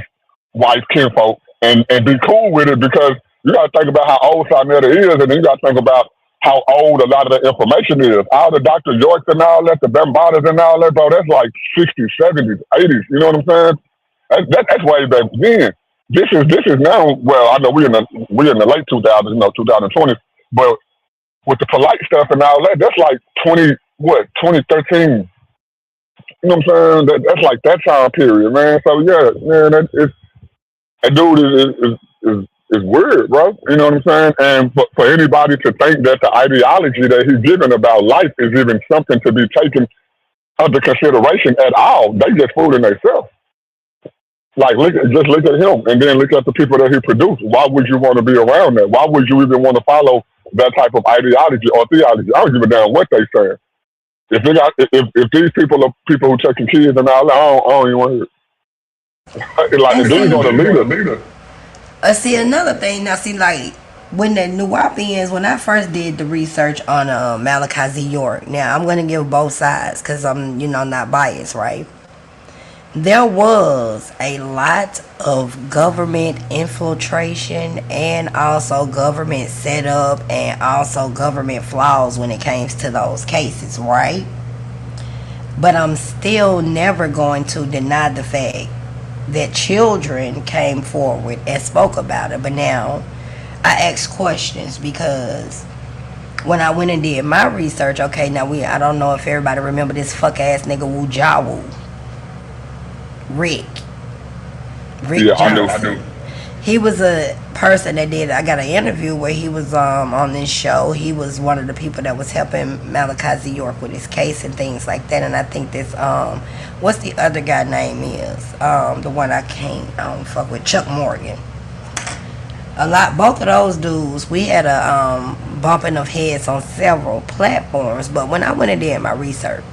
wife, kinfolk, and be cool with it, because you got to think about how old Saneter is, and then you got to think about how old a lot of the information is. All the Dr. Yorks and all that, the Bambaatas and all that, bro, that's like 60s, 70s, 80s. You know what I'm saying? That's way back then. This is now. Well, I know we in the late 2000s, 2020, but with the polite stuff and all that, that's like 2013. You know what I'm saying? That's like that time period, man. So yeah, man, that dude is weird, bro. You know what I'm saying? And for anybody to think that the ideology that he's given about life is even something to be taken under consideration at all, they just fooling themselves. Like, just look at him, and then look at the people that he produced. Why would you want to be around that? Why would you even want to follow that type of ideology or theology? I don't give a damn what they saying. If these people are people who taking kids and all that, I don't even want to hear it. Like,
And
if these are the
see,
leaders.
see another thing now. See, like when the Nuwapians, when I first did the research on Malachi Z. York. Now I'm gonna give both sides because I'm not biased, right? There was a lot of government infiltration and also government setup and also government flaws when it came to those cases, right? But I'm still never going to deny the fact that children came forward and spoke about it. But now I ask questions because when I went and did my research, okay, now I don't know if everybody remember this fuck ass nigga Wu Jawu. Rick
Yeah,
Johnson.
I do.
He was a person that I got an interview where he was on this show. He was one of the people that was helping Malachi Z. York with his case and things like that. And I think this what's the other guy name is? The one I don't fuck with, Chuck Morgan. Both of those dudes, we had a bumping of heads on several platforms. But when I went and did my research,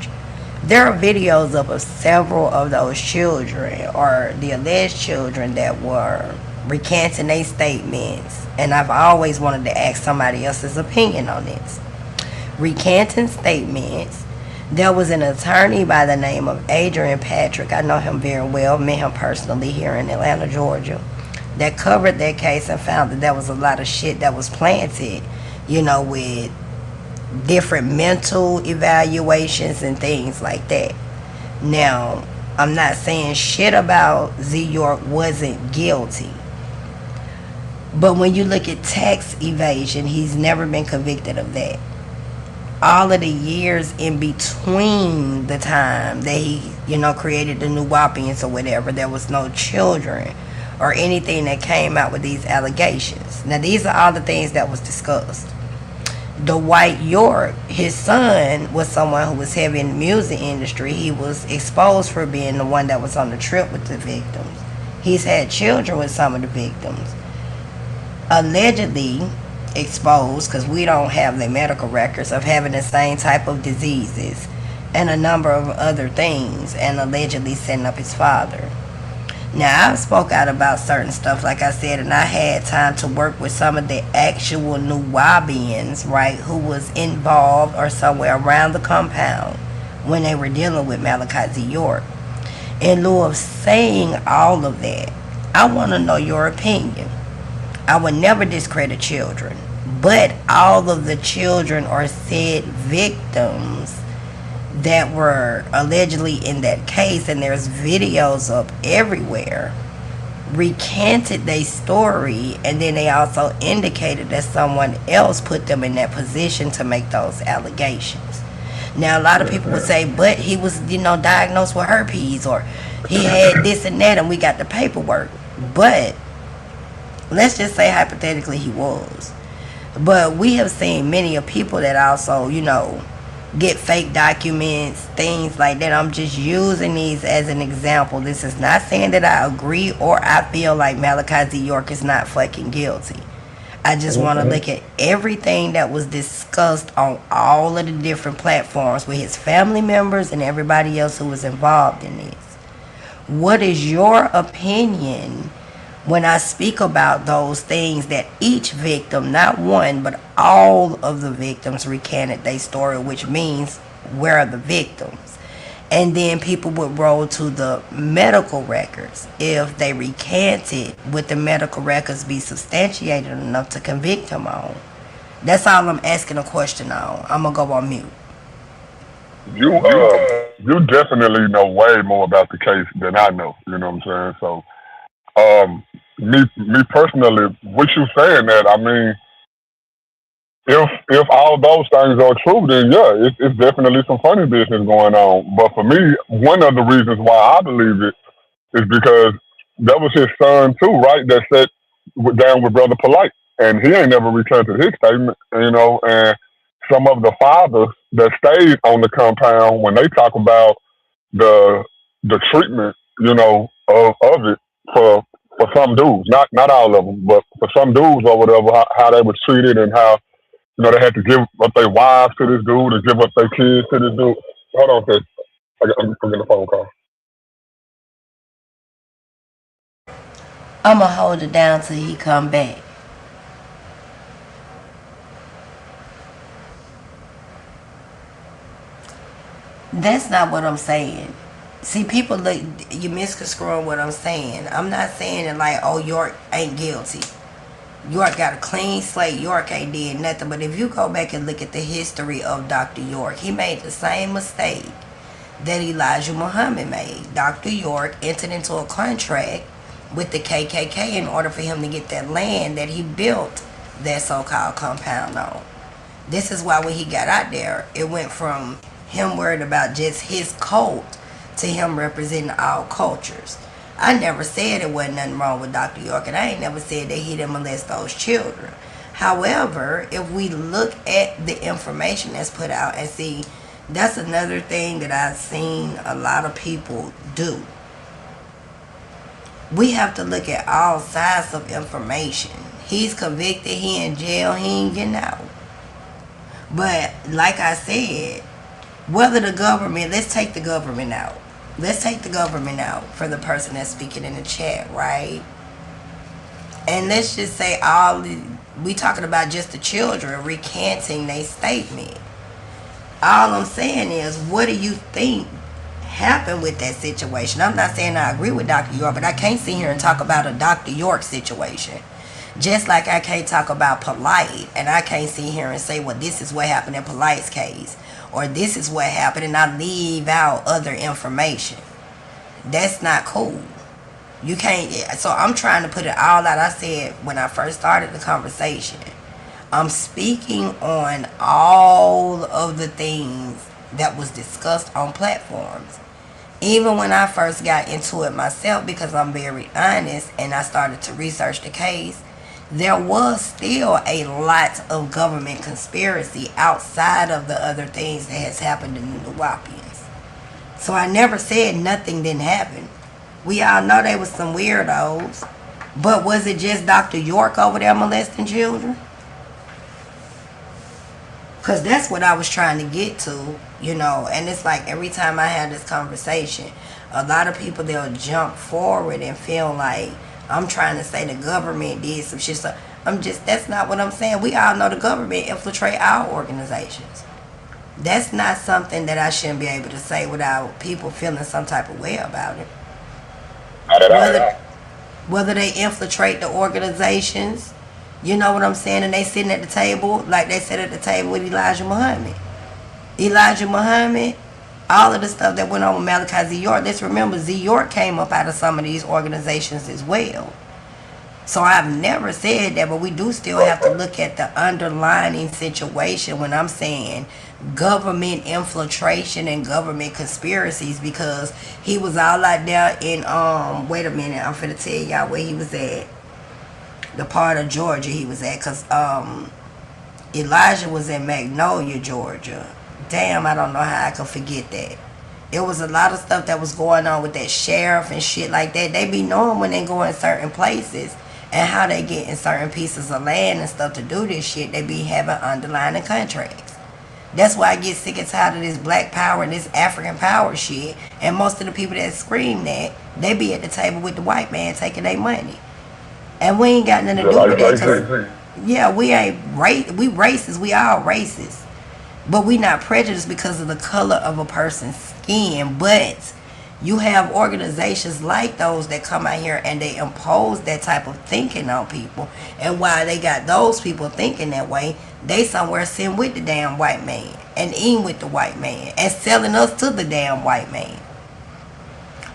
there are videos of several of those children, or the alleged children, that were recanting their statements. And I've always wanted to ask somebody else's opinion on this. Recanting statements There was an attorney by the name of Adrian Patrick. I know him very well, met him personally here in Atlanta, Georgia, that covered that case and found that there was a lot of shit that was planted, with different mental evaluations and things like that. Now, I'm not saying shit about Z York wasn't guilty. But when you look at tax evasion, he's never been convicted of that. All of the years in between the time that he, created the new Wapians or whatever, there was no children or anything that came out with these allegations. Now, these are all the things that was discussed. Dwight York, his son, was someone who was heavy in the music industry. He was exposed for being the one that was on the trip with the victims. He's had children with some of the victims. Allegedly exposed, because we don't have the medical records, of having the same type of diseases and a number of other things, and allegedly setting up his father. Now, I spoke out about certain stuff, like I said, and I had time to work with some of the actual New Wabians, right, who was involved or somewhere around the compound when they were dealing with Malachi Z. York. In lieu of saying all of that, I want to know your opinion. I would never discredit children, but all of the children or said victims that were allegedly in that case, and there's videos up everywhere, recanted their story, and then they also indicated that someone else put them in that position to make those allegations. Now, a lot of people would say, but he was, diagnosed with herpes, or he had this and that, and we got the paperwork. But let's just say hypothetically he was. But we have seen many of people that also, get fake documents, things like that. I'm just using these as an example. This is not saying that I agree or I feel like Malachi Z. York is not fucking guilty. I just want to look at everything that was discussed on all of the different platforms with his family members and everybody else who was involved in this. What is your opinion when I speak about those things that each victim, not one, but all of the victims recanted their story, which means where are the victims? And then people would roll to the medical records. If they recanted, would the medical records be substantiated enough to convict him on? That's all I'm asking a question on. I'm going to go on mute.
You definitely know way more about the case than I know. You know what I'm saying? So, me personally, with you saying that, I mean, if all those things are true, then yeah, it's definitely some funny business going on. But for me, one of the reasons why I believe it is because that was his son too, right? That sat down with Brother Polite, and he ain't never returned to his statement, And some of the fathers that stayed on the compound, when they talk about the treatment, of it for some dudes, not all of them, but for some dudes or whatever, how they was treated and how they had to give up their wives to this dude and give up their kids to this dude. Hold on, cause I'm getting a phone call.
I'm going to hold it down till he come back. That's not what I'm saying. See, people look, you misconstruing what I'm saying. I'm not saying that like, oh, York ain't guilty. York got a clean slate. York ain't did nothing. But if you go back and look at the history of Dr. York, he made the same mistake that Elijah Muhammad made. Dr. York entered into a contract with the KKK in order for him to get that land that he built that so-called compound on. This is why when he got out there, it went from him worried about just his cult to him representing all cultures. I never said it wasn't nothing wrong with Dr. York, and I ain't never said that he didn't molest those children. However, if we look at the information that's put out and see, that's another thing that I've seen a lot of people do. We have to look at all sides of information. He's convicted, he in jail, he ain't getting out. But like I said, whether the government, let's take the government out. Let's take the government out for the person that's speaking in the chat, right? And let's just say we talking about just the children recanting their statement. All I'm saying is, what do you think happened with that situation? I'm not saying I agree with Dr. York, but I can't sit here and talk about a Dr. York situation. Just like I can't talk about Polite, and I can't sit here and say, well, this is what happened in Polite's case, or this is what happened, and I leave out other information. That's not cool. You can't. So I'm trying to put it all out. I said when I first started the conversation, I'm speaking on all of the things that was discussed on platforms. Even when I first got into it myself, because I'm very honest and I started to research the case, there was still a lot of government conspiracy outside of the other things that has happened in the Nuwapians. So I never said nothing didn't happen. We all know they was some weirdos. But was it just Dr. York over there molesting children? Because that's what I was trying to get to, and it's like every time I have this conversation, a lot of people, they'll jump forward and feel like I'm trying to say the government did some shit. So that's not what I'm saying. We all know the government infiltrate our organizations. That's not something that I shouldn't be able to say without people feeling some type of way about it.
Not at all.
Whether they infiltrate the organizations, you know what I'm saying, and they sitting at the table like they sat at the table with Elijah Muhammad. Elijah Muhammad, all of the stuff that went on with Malachi Z. York. Let's remember Z. York came up out of some of these organizations as well. So I've never said that, but we do still have to look at the underlying situation when I'm saying government infiltration and government conspiracies, because he was all out there in wait a minute, I'm finna tell y'all where he was at. The part of Georgia he was at, because Elijah was in Magnolia, Georgia. Damn, I don't know how I could forget that. It was a lot of stuff that was going on with that sheriff and shit like that. They be knowing when they go in certain places and how they get in certain pieces of land and stuff to do this shit. They be having underlying contracts. That's why I get sick and tired of this black power and this African power shit. And most of the people that scream that, they be at the table with the white man taking their money. And we ain't got nothing to do with that. Yeah, we ain't we racist. We all racist. But we not prejudiced because of the color of a person's skin. But you have organizations like those that come out here and they impose that type of thinking on people. And while they got those people thinking that way, they somewhere sitting with the damn white man and eating with the white man and selling us to the damn white man.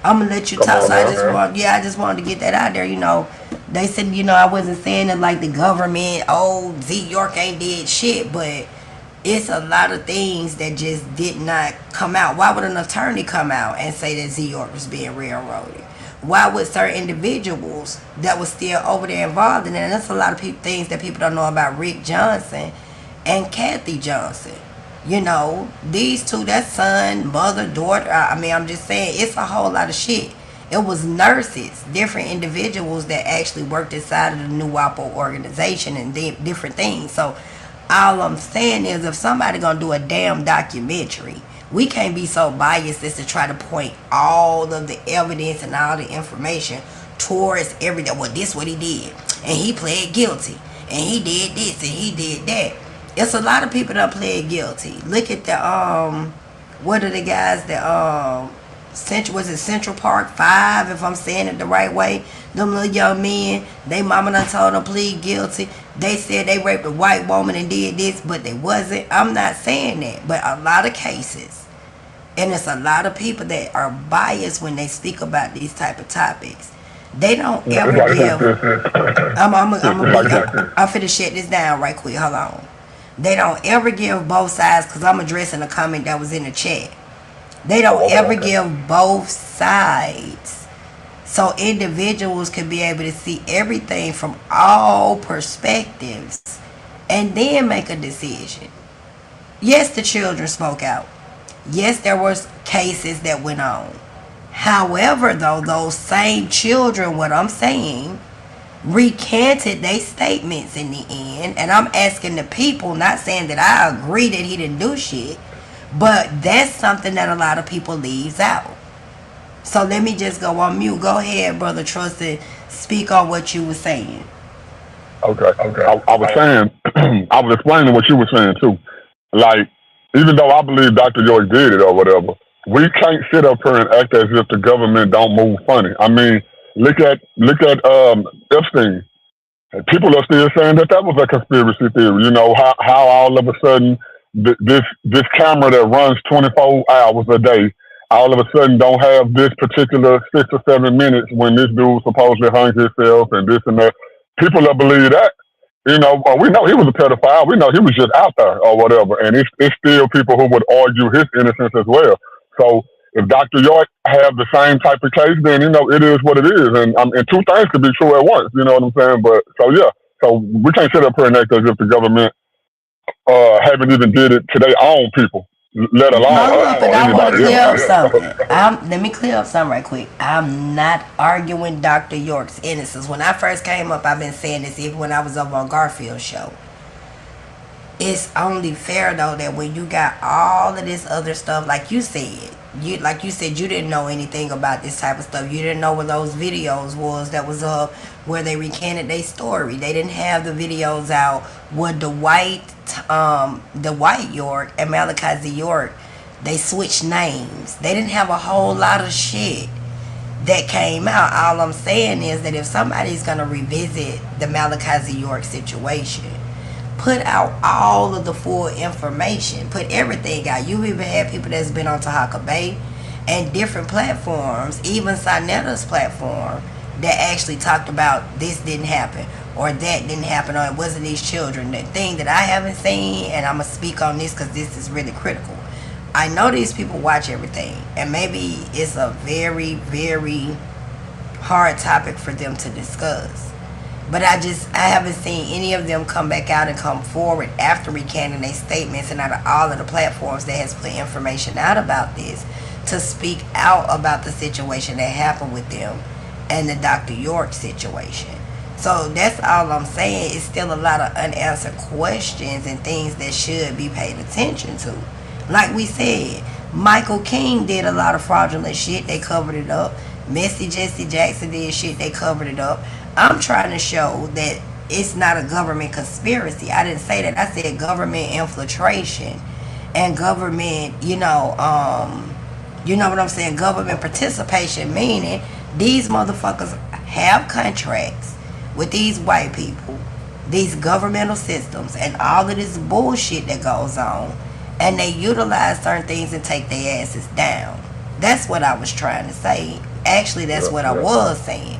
I'm gonna let you talk. So I just wanted to get that out there. They said, I wasn't saying that like the government, Z York ain't did shit, but it's a lot of things that just did not come out. Why would an attorney come out and say that Z York was being railroaded? Why would certain individuals that was still over there involved in it? And that's a lot of things that people don't know about Rick Johnson and Kathy Johnson. These two, that son, mother, daughter, I'm just saying, it's a whole lot of shit. It was nurses, different individuals that actually worked inside of the New WAPO organization and different things. So all I'm saying is, if somebody gonna do a damn documentary, we can't be so biased as to try to point all of the evidence and all the information towards everything. Well, this what he did, and he pled guilty, and he did this, and he did that. It's a lot of people that pled guilty. Look at the what are the guys that Central Park 5, if I'm saying it the right way. Them little young men, they mama done told them plead guilty. They said they raped a white woman and did this, but they wasn't. I'm not saying that, but a lot of cases, and it's a lot of people that are biased when they speak about these type of topics. They don't ever give. I'm finna shut this down right quick. Hold on. They don't ever give both sides, because I'm addressing a comment that was in the chat. They don't ever give both sides. So individuals can be able to see everything from all perspectives and then make a decision. Yes, the children spoke out. Yes, there was cases that went on. However, though, those same children, what I'm saying, recanted their statements in the end. And I'm asking the people, not saying that I agree that he didn't do shit, but that's something that a lot of people leaves out. So let me just go on mute. Go ahead, Brother Trust, and speak on what you were saying.
Okay. I was saying, I was explaining what you were saying too. Like, even though I believe Dr. York did it or whatever, we can't sit up here and act as if the government don't move funny. I mean, look at Epstein. People are still saying that was a conspiracy theory. You know how all of a sudden this camera that runs 24 hours a day, all of a sudden don't have this particular 6 or 7 minutes when this dude supposedly hung himself and this and that. People that believe that. You know, we know he was a pedophile. We know he was just out there or whatever. And it's still people who would argue his innocence as well. So if Dr. York have the same type of case, then, you know, it is what it is. And two things could be true at once. You know what I'm saying? But so, yeah. So we can't sit up here and act as if the government haven't even did it to their own people, let alone
Hold
us
up,
or
and I want to
anybody
clear up
else.
something. Let me clear up something right quick. I'm not arguing Dr. York's innocence. When I first came up, I've been saying this even when I was over on Garfield's show. It's only fair though that when you got all of this other stuff, like you said, you didn't know anything about this type of stuff. You didn't know what those videos was that was up where they recanted their story. They didn't have the videos out where the white York and Malachi Z. York, they switched names. They didn't have a whole lot of shit that came out. All I'm saying is that if somebody's gonna revisit the Malachi Z. York situation, put out all of the full information. Put everything out. You even had people that's been on T.H.U.G Bay and different platforms, even Saneter's platform, that actually talked about this didn't happen or that didn't happen or it wasn't these children. The thing that I haven't seen, and I'm going to speak on this because this is really critical. I know these people watch everything, and maybe it's a very, very hard topic for them to discuss. But I haven't seen any of them come back out and come forward after recanting their statements and out of all of the platforms that has put information out about this to speak out about the situation that happened with them and the Dr. York situation. So that's all I'm saying. It's still a lot of unanswered questions and things that should be paid attention to. Like we said, Michael King did a lot of fraudulent shit. They covered it up. Messy Jesse Jackson did shit. They covered it up. I'm trying to show that it's not a government conspiracy. I didn't say that. I said government infiltration and government, you know what I'm saying? Government participation, meaning these motherfuckers have contracts with these white people, these governmental systems, and all of this bullshit that goes on, and they utilize certain things and take their asses down. That's what I was trying to say. Actually, that's what I was saying.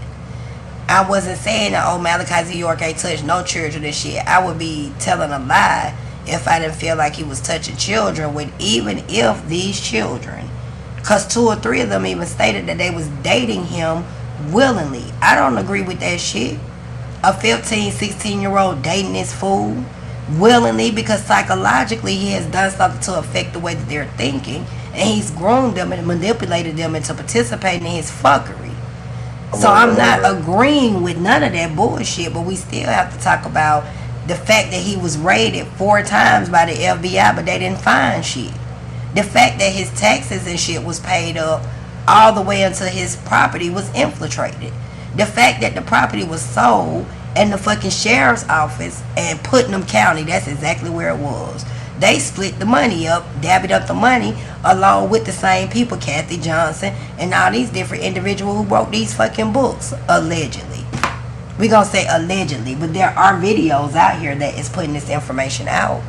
I wasn't saying that, oh, Malachi Z. York ain't touched no children and shit. I would be telling a lie if I didn't feel like he was touching children with even if these children, because 2 or 3 of them even stated that they was dating him willingly. I don't agree with that shit. A 15, 16-year-old dating this fool willingly because psychologically he has done something to affect the way that they're thinking, and he's groomed them and manipulated them into participating in his fuckery. So I'm not agreeing with none of that bullshit, but we still have to talk about the fact that he was raided 4 times by the FBI, but they didn't find shit. The fact that his taxes and shit was paid up all the way until his property was infiltrated. The fact that the property was sold and the fucking sheriff's office in Putnam County, that's exactly where it was. They split the money up, dabbied up the money, along with the same people, Kathy Johnson, and all these different individuals who wrote these fucking books, allegedly. We gonna say allegedly, but there are videos out here that is putting this information out.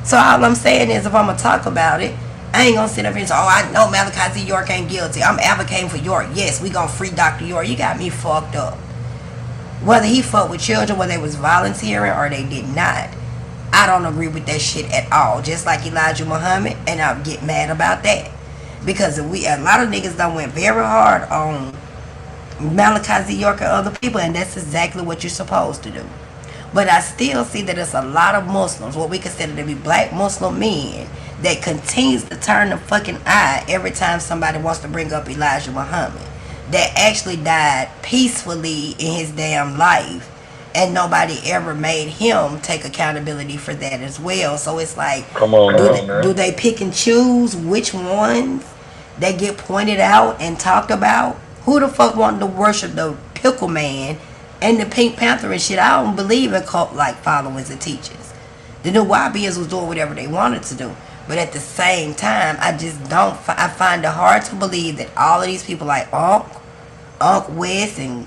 So all I'm saying is, if I'm gonna talk about it, I ain't gonna sit up here and say, oh, I know Malachi Z. York ain't guilty. I'm advocating for York. Yes, we gonna free Dr. York. You got me fucked up. Whether he fucked with children, whether they was volunteering or they did not, I don't agree with that shit at all. Just like Elijah Muhammad, and I'll get mad about that. Because a lot of niggas done went very hard on Malachi Z. York and other people, and that's exactly what you're supposed to do. But I still see that there's a lot of Muslims, what we consider to be black Muslim men, that continues to turn the fucking eye every time somebody wants to bring up Elijah Muhammad, that actually died peacefully in his damn life, and nobody ever made him take accountability for that as well. So it's like, do they pick and choose which ones they get pointed out and talked about? Who the fuck wanted to worship the Pickle Man and the Pink Panther and shit? I don't believe in cult-like followers and teachers. The New Wahabians was doing whatever they wanted to do. But at the same time, I just don't. I find it hard to believe that all of these people like Unc West, and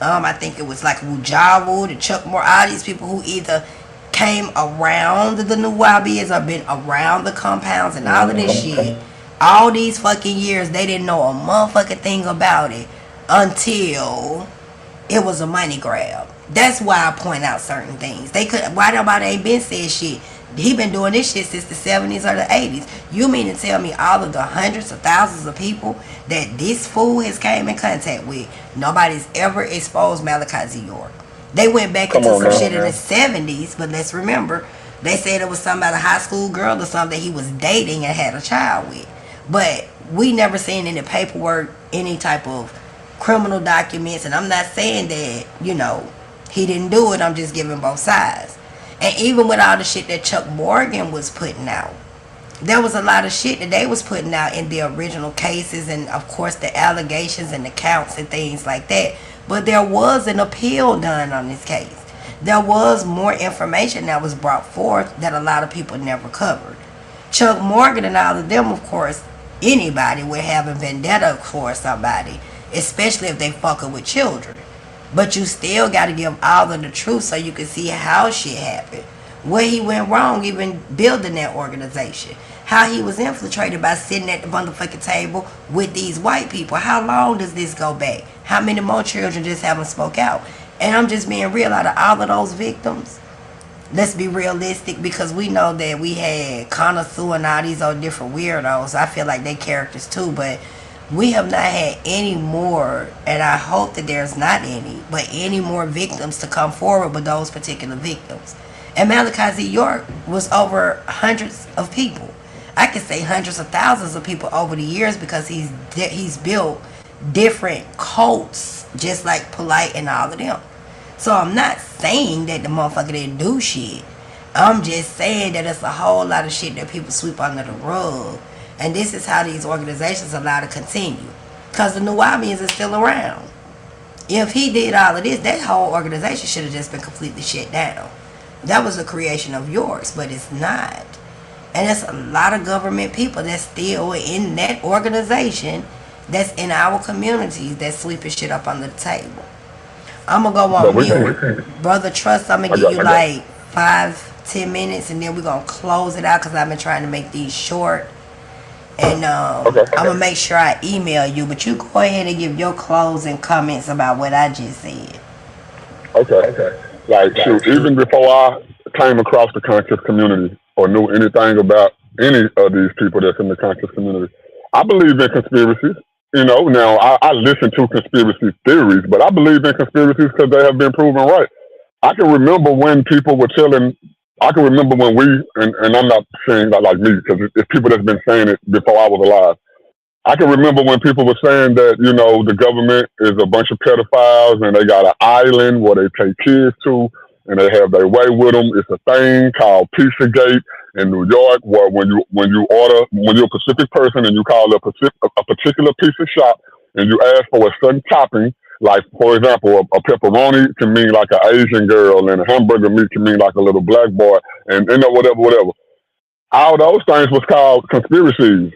I think it was like Wujawu, the Chuck Moore, all these people who either came around the new YBs or been around the compounds and all of this shit. All these fucking years, they didn't know a motherfucking thing about it until it was a money grab. That's why I point out certain things. They could. Why nobody ain't been said shit? He been doing this shit since the 70s or the 80s. You mean to tell me all of the hundreds of thousands of people that this fool has came in contact with, nobody's ever exposed Malachi Z. York? They went back into some shit in the 70s, but let's remember, they said it was some about a high school girl or something that he was dating and had a child with. But we never seen any paperwork, any type of criminal documents, and I'm not saying that, he didn't do it. I'm just giving both sides. And even with all the shit that Chuck Morgan was putting out, there was a lot of shit that they was putting out in the original cases, and of course the allegations and the counts and things like that. But there was an appeal done on this case. There was more information that was brought forth that a lot of people never covered. Chuck Morgan and all of them, of course, anybody would have a vendetta for somebody, especially if they fucking with children. But you still got to give all of the truth so you can see how shit happened. Where he went wrong even building that organization. How he was infiltrated by sitting at the motherfucking table with these white people. How long does this go back? How many more children just haven't spoke out? And I'm just being real, out of all of those victims, let's be realistic, because we know that we had Connoisseur and all these other different weirdos. I feel like they characters too, but we have not had any more, and I hope that there's not any, but any more victims to come forward with those particular victims. And Malachi Z. York was over hundreds of people. I could say hundreds of thousands of people over the years, because he's built different cults, just like Polite and all of them. So I'm not saying that the motherfucker didn't do shit. I'm just saying that it's a whole lot of shit that people sweep under the rug. And this is how these organizations allow to continue. Because the Nuwabians are still around. If he did all of this, that whole organization should have just been completely shut down. That was a creation of yours, but it's not. And there's a lot of government people that's still in that organization, that's in our communities, that's sweeping shit up under the table. I'm going to go on mute. Brother Trust, I'm going to give you like 5-10 minutes, and then we're going to close it out, because I've been trying to make these short. And I'm going to make sure I email you, but you go ahead and give your closing comments about what I just said.
Okay. Like, shoot, even before I came across the conscious community or knew anything about any of these people that's in the conscious community, I believe in conspiracies. Now I listen to conspiracy theories, but I believe in conspiracies because they have been proven right. I can remember when people were telling, I can remember when we, and I'm not saying like me, because it's people that's been saying it before I was alive. I can remember when people were saying that, the government is a bunch of pedophiles and they got an island where they take kids to and they have their way with them. It's a thing called Pizzagate in New York, where when you're a Pacific person and you call a particular pizza shop and you ask for a certain topping, like, for example, a pepperoni can mean like an Asian girl, and a hamburger meat can mean like a little black boy, and whatever. All those things was called conspiracies.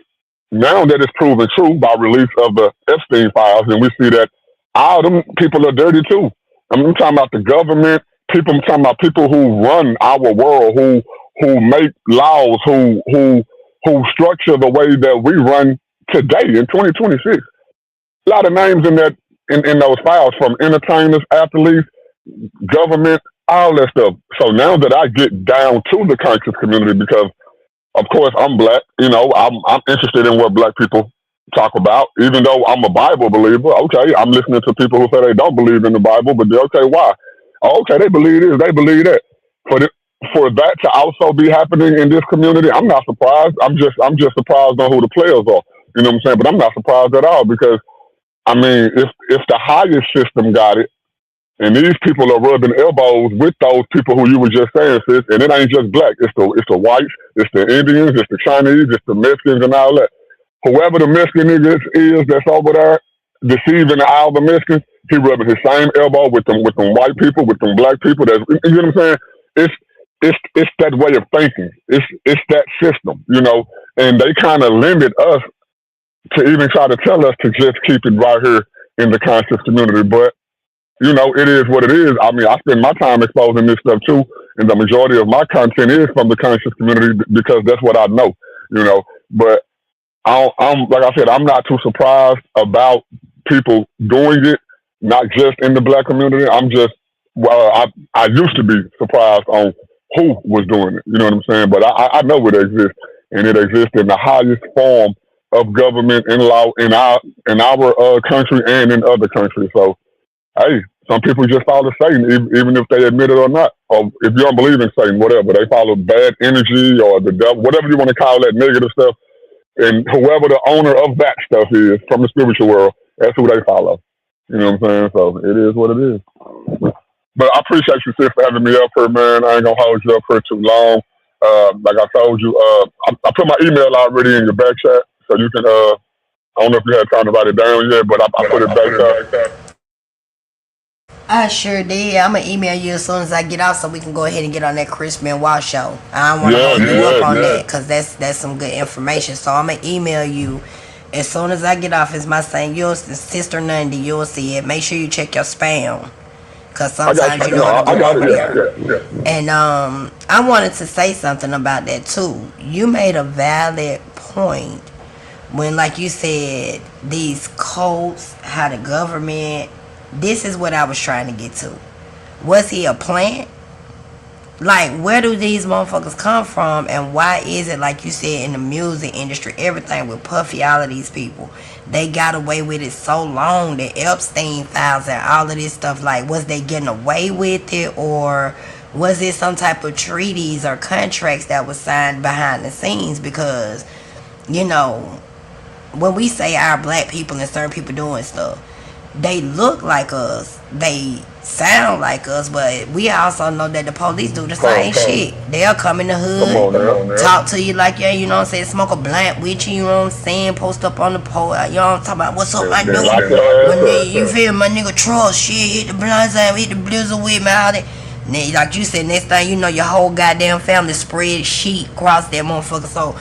Now that it's proven true by release of the Epstein files, and we see that all them people are dirty too. I'm talking about the government. I'm talking about people who run our world, who make laws, who structure the way that we run today in 2026. A lot of names in those files, from entertainers, athletes, government, all that stuff. So now that I get down to the conscious community, because of course I'm black, I'm interested in what black people talk about. Even though I'm a Bible believer, okay, I'm listening to people who say they don't believe in the Bible, but okay, why? Oh, okay, they believe this, they believe that. For that to also be happening in this community, I'm not surprised. I'm just surprised on who the players are. You know what I'm saying? But I'm not surprised at all, because I mean, if the highest system got it, and these people are rubbing elbows with those people who you were just saying, sis, and it ain't just black. It's the whites, it's the Indians, it's the Chinese, it's the Mexicans and all that. Whoever the Mexican nigga is that's over there deceiving all the Mexicans, he rubbing his same elbow with them white people, with them black people. You know what I'm saying? It's it's that way of thinking. It's that system, and they kind of limit us to even try to tell us to just keep it right here in the conscious community. But it is what it is. I mean, I spend my time exposing this stuff too, and the majority of my content is from the conscious community because that's what I know. But I'm like I said, I'm not too surprised about people doing it, not just in the black community. I'm just I used to be surprised on who was doing it. You know what I'm saying? But I know it exists, and it exists in the highest form of government and law in our country and in other countries. So hey, some people just follow Satan, even if they admit it or not. Or if you don't believe in Satan, whatever, they follow bad energy or the devil, whatever you want to call that negative stuff. And whoever the owner of that stuff is from the spiritual world, that's who they follow. You know what I'm saying? So it is what it is. But I appreciate you, sis, for having me up here, man. I ain't gonna hold you up here too long. Like I told you, I put my email already in your back chat, so you can. I don't know if you had time to write it down yet, but I put it back there.
I sure did. I'm gonna email you as soon as I get out, so we can go ahead and get on that Chris Benoit show. I don't want to hold you up on that because that's some good information. So I'm gonna email you as soon as I get off. It's my saying, your sister Nundy. You'll see it. Make sure you check your spam because sometimes it'll go over there. Yeah. And I wanted to say something about that too. You made a valid point when, like you said, these cults, how the government. This is what I was trying to get to. Was he a plant? Like, where do these motherfuckers come from? And why is it, like you said, in the music industry, everything with Puffy, all of these people, they got away with it so long, the Epstein files and all of this stuff. Like, was they getting away with it? Or was it some type of treaties or contracts that was signed behind the scenes? Because, when we say our black people and certain people doing stuff, they look like us, they sound like us, but we also know that the police do the same shit. They'll come in the hood, talk to you like, yeah, you know what I'm saying, smoke a blunt with you, you know what I'm saying, post up on the pole, you know what I'm talking about, what's up, my nigga, when you feel my nigga trust, shit, hit the blinds out, hit the blizzard with me, all that. Like you said, next thing you know, your whole goddamn family spread sheet across that motherfucker. So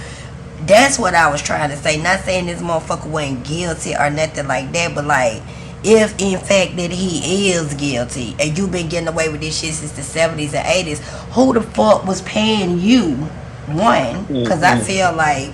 that's what I was trying to say. Not saying this motherfucker wasn't guilty or nothing like that, but like, if in fact that he is guilty and you've been getting away with this shit since the 70s and 80s, who the fuck was paying you? One, because I feel like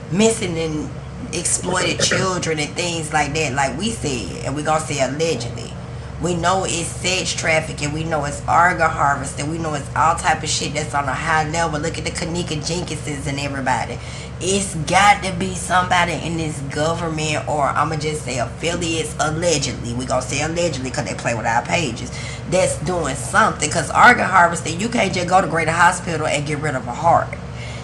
missing and exploited children and things like that, like we said, and we gonna say allegedly, we know it's sex trafficking, we know it's organ harvesting, we know it's all type of shit that's on a high level. Look at the Kanika Jenkinses and everybody. It's got to be somebody in this government, or I'ma just say affiliates, allegedly. We gonna say allegedly because they play with our pages, that's doing something. Because organ harvesting, you can't just go to Greater Hospital and get rid of a heart.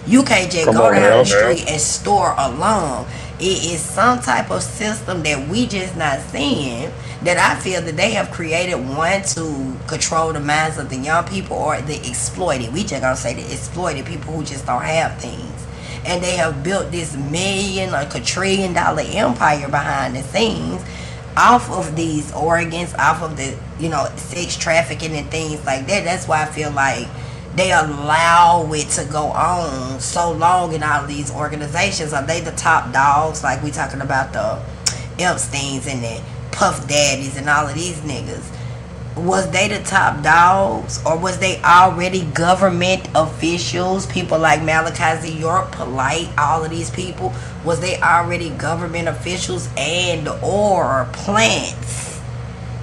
You can't just go down the street and store a lung. It is some type of system that we just not seeing, that I feel that they have created, one, to control the minds of the young people, or the exploited. We just gonna say the exploited people who just don't have things. And they have built this million or quadrillion-dollar empire behind the scenes off of these organs, off of the, sex trafficking and things like that. That's why I feel like they allow it to go on so long in all of these organizations. Are they the top dogs? Like we talking about the Epsteins and the Puff Daddies and all of these niggas. Was they the top dogs, or was they already government officials? People like Malachi Z. York, Polite, all of these people. Was they already government officials and or plants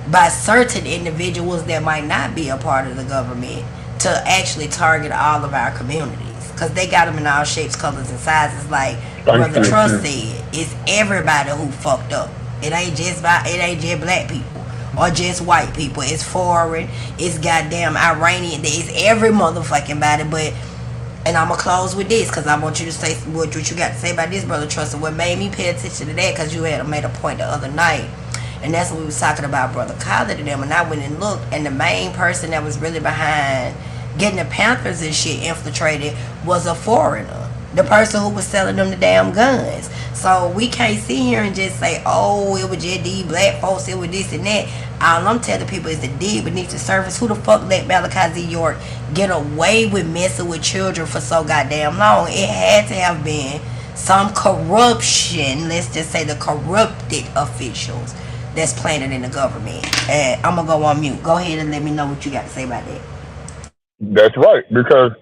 by certain individuals that might not be a part of the government to actually target all of our communities? Because they got them in all shapes, colors, and sizes. Like Brother Trust said, it's everybody who fucked up. It ain't just black people or just white people. It's foreign, it's goddamn Iranian, it's every motherfucking body. But, and I'm gonna close with this because I want you to say what you got to say about this, Brother Trust. And what made me pay attention to that, because you had made a point the other night, and that's when we was talking about Brother Khaled to them, and I went and looked, and the main person that was really behind getting the Panthers and shit infiltrated was a foreigner. The person who was selling them the damn guns. So we can't sit here and just say, oh, it was just these black folks, it was this and that. All I'm telling people is the deed beneath the surface. Who the fuck let Malachi Z. York get away with messing with children for so goddamn long? It had to have been some corruption. Let's just say the corrupted officials that's planted in the government. And I'm gonna go on mute. Go ahead and let me know what you got to say about that.
That's right, because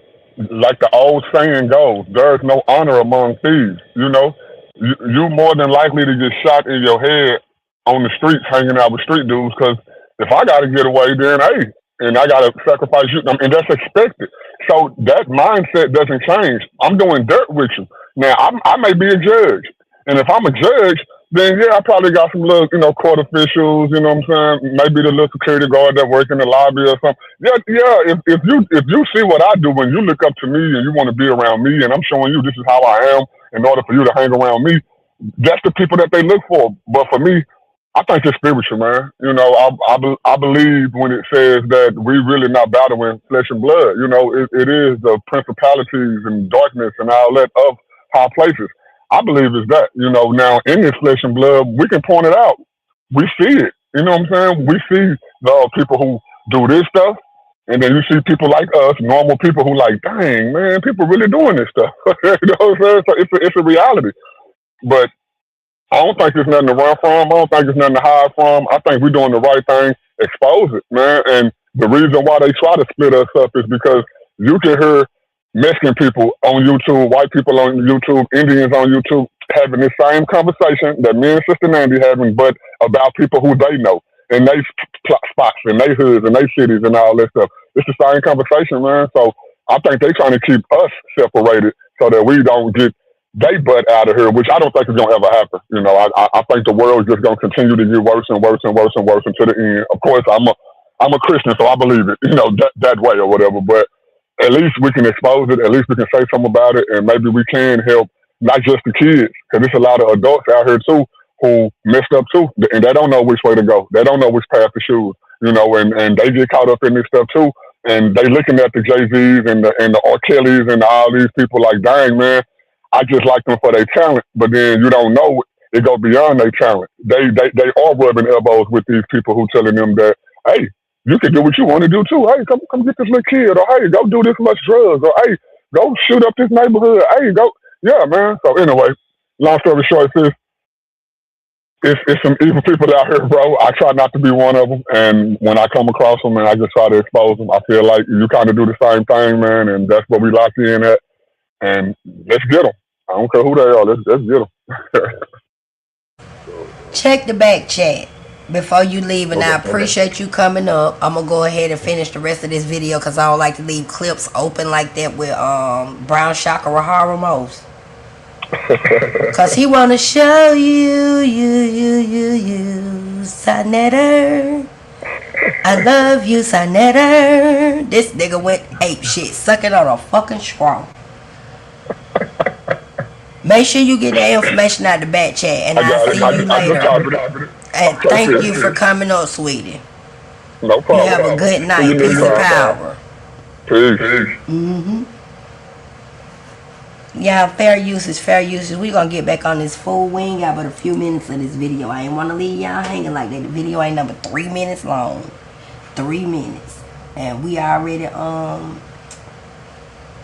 like the old saying goes, there's no honor among thieves. You more than likely to get shot in your head on the streets hanging out with street dudes. Because if I got to get away, then hey, and I got to sacrifice you, and that's expected. So that mindset doesn't change. I'm doing dirt with you now. I may be a judge, and if I'm a judge, then yeah, I probably got some little, court officials. You know what I'm saying? Maybe the little security guard that work in the lobby or something. Yeah, yeah. If you see what I do and you look up to me and you want to be around me, and I'm showing you this is how I am in order for you to hang around me, that's the people that they look for. But for me, I think it's spiritual, man. I believe when it says that we really not battling flesh and blood. It is the principalities and darkness and all that of high places. I believe it's that. Now in this flesh and blood, we can point it out. We see it. You know what I'm saying? We see the people who do this stuff, and then you see people like us, normal people who like, dang man, people really doing this stuff. You know what I'm saying? So it's a reality. But I don't think there's nothing to run from. I don't think there's nothing to hide from. I think we're doing the right thing. Expose it, man. And the reason why they try to split us up is because you can hear Mexican people on YouTube, white people on YouTube, Indians on YouTube having the same conversation that me and Sister Nandy having, but about people who they know and they spots and they hoods and they cities and all that stuff. It's the same conversation, man. So I think they trying to keep us separated so that we don't get they butt out of here, which I don't think is gonna ever happen. I think the world is just gonna continue to get worse and worse and worse and worse until the end. Of course, I'm a Christian, so I believe it, that way or whatever. But at least we can expose it. At least we can say something about it, and maybe we can help not just the kids, because there's a lot of adults out here too who messed up too, and they don't know which way to go. They don't know which path to choose. And they get caught up in this stuff too, and they looking at the Jay Z's and the R. Kellys and all these people like, dang man, I just like them for their talent, but then you don't know it go beyond their talent. They are rubbing elbows with these people who telling them that, hey, you can do what you want to do too. Hey, come get this little kid, or hey, go do this much drugs, or hey, go shoot up this neighborhood. Hey, go, yeah, man. So anyway, long story short, it's some evil people out here, bro. I try not to be one of them, and when I come across them, man, I just try to expose them. I feel like you kind of do the same thing, man, and that's what we lock in at. And let's get them. I don't care who they are. Let's get them.
Check the back chat before you leave, and I
Okay.
appreciate you coming up. I'm gonna go ahead and finish the rest of this video because I don't like to leave clips open like that with Brown Shaka Rahara most. Cause he wanna show you, Saneter. I love you, Saneter. This nigga went ape shit, sucking on a fucking straw. Make sure you get that information out the back chat, and I'll see you later. And thank you for coming up, sweetie.
No problem.
You have a good night. Peace and power.
Peace.
Yeah, fair usage, fair usage. We gonna get back on this full. We ain't got but a few minutes of this video. I ain't wanna leave y'all hanging like that. The video ain't number 3 minutes long. 3 minutes. And we already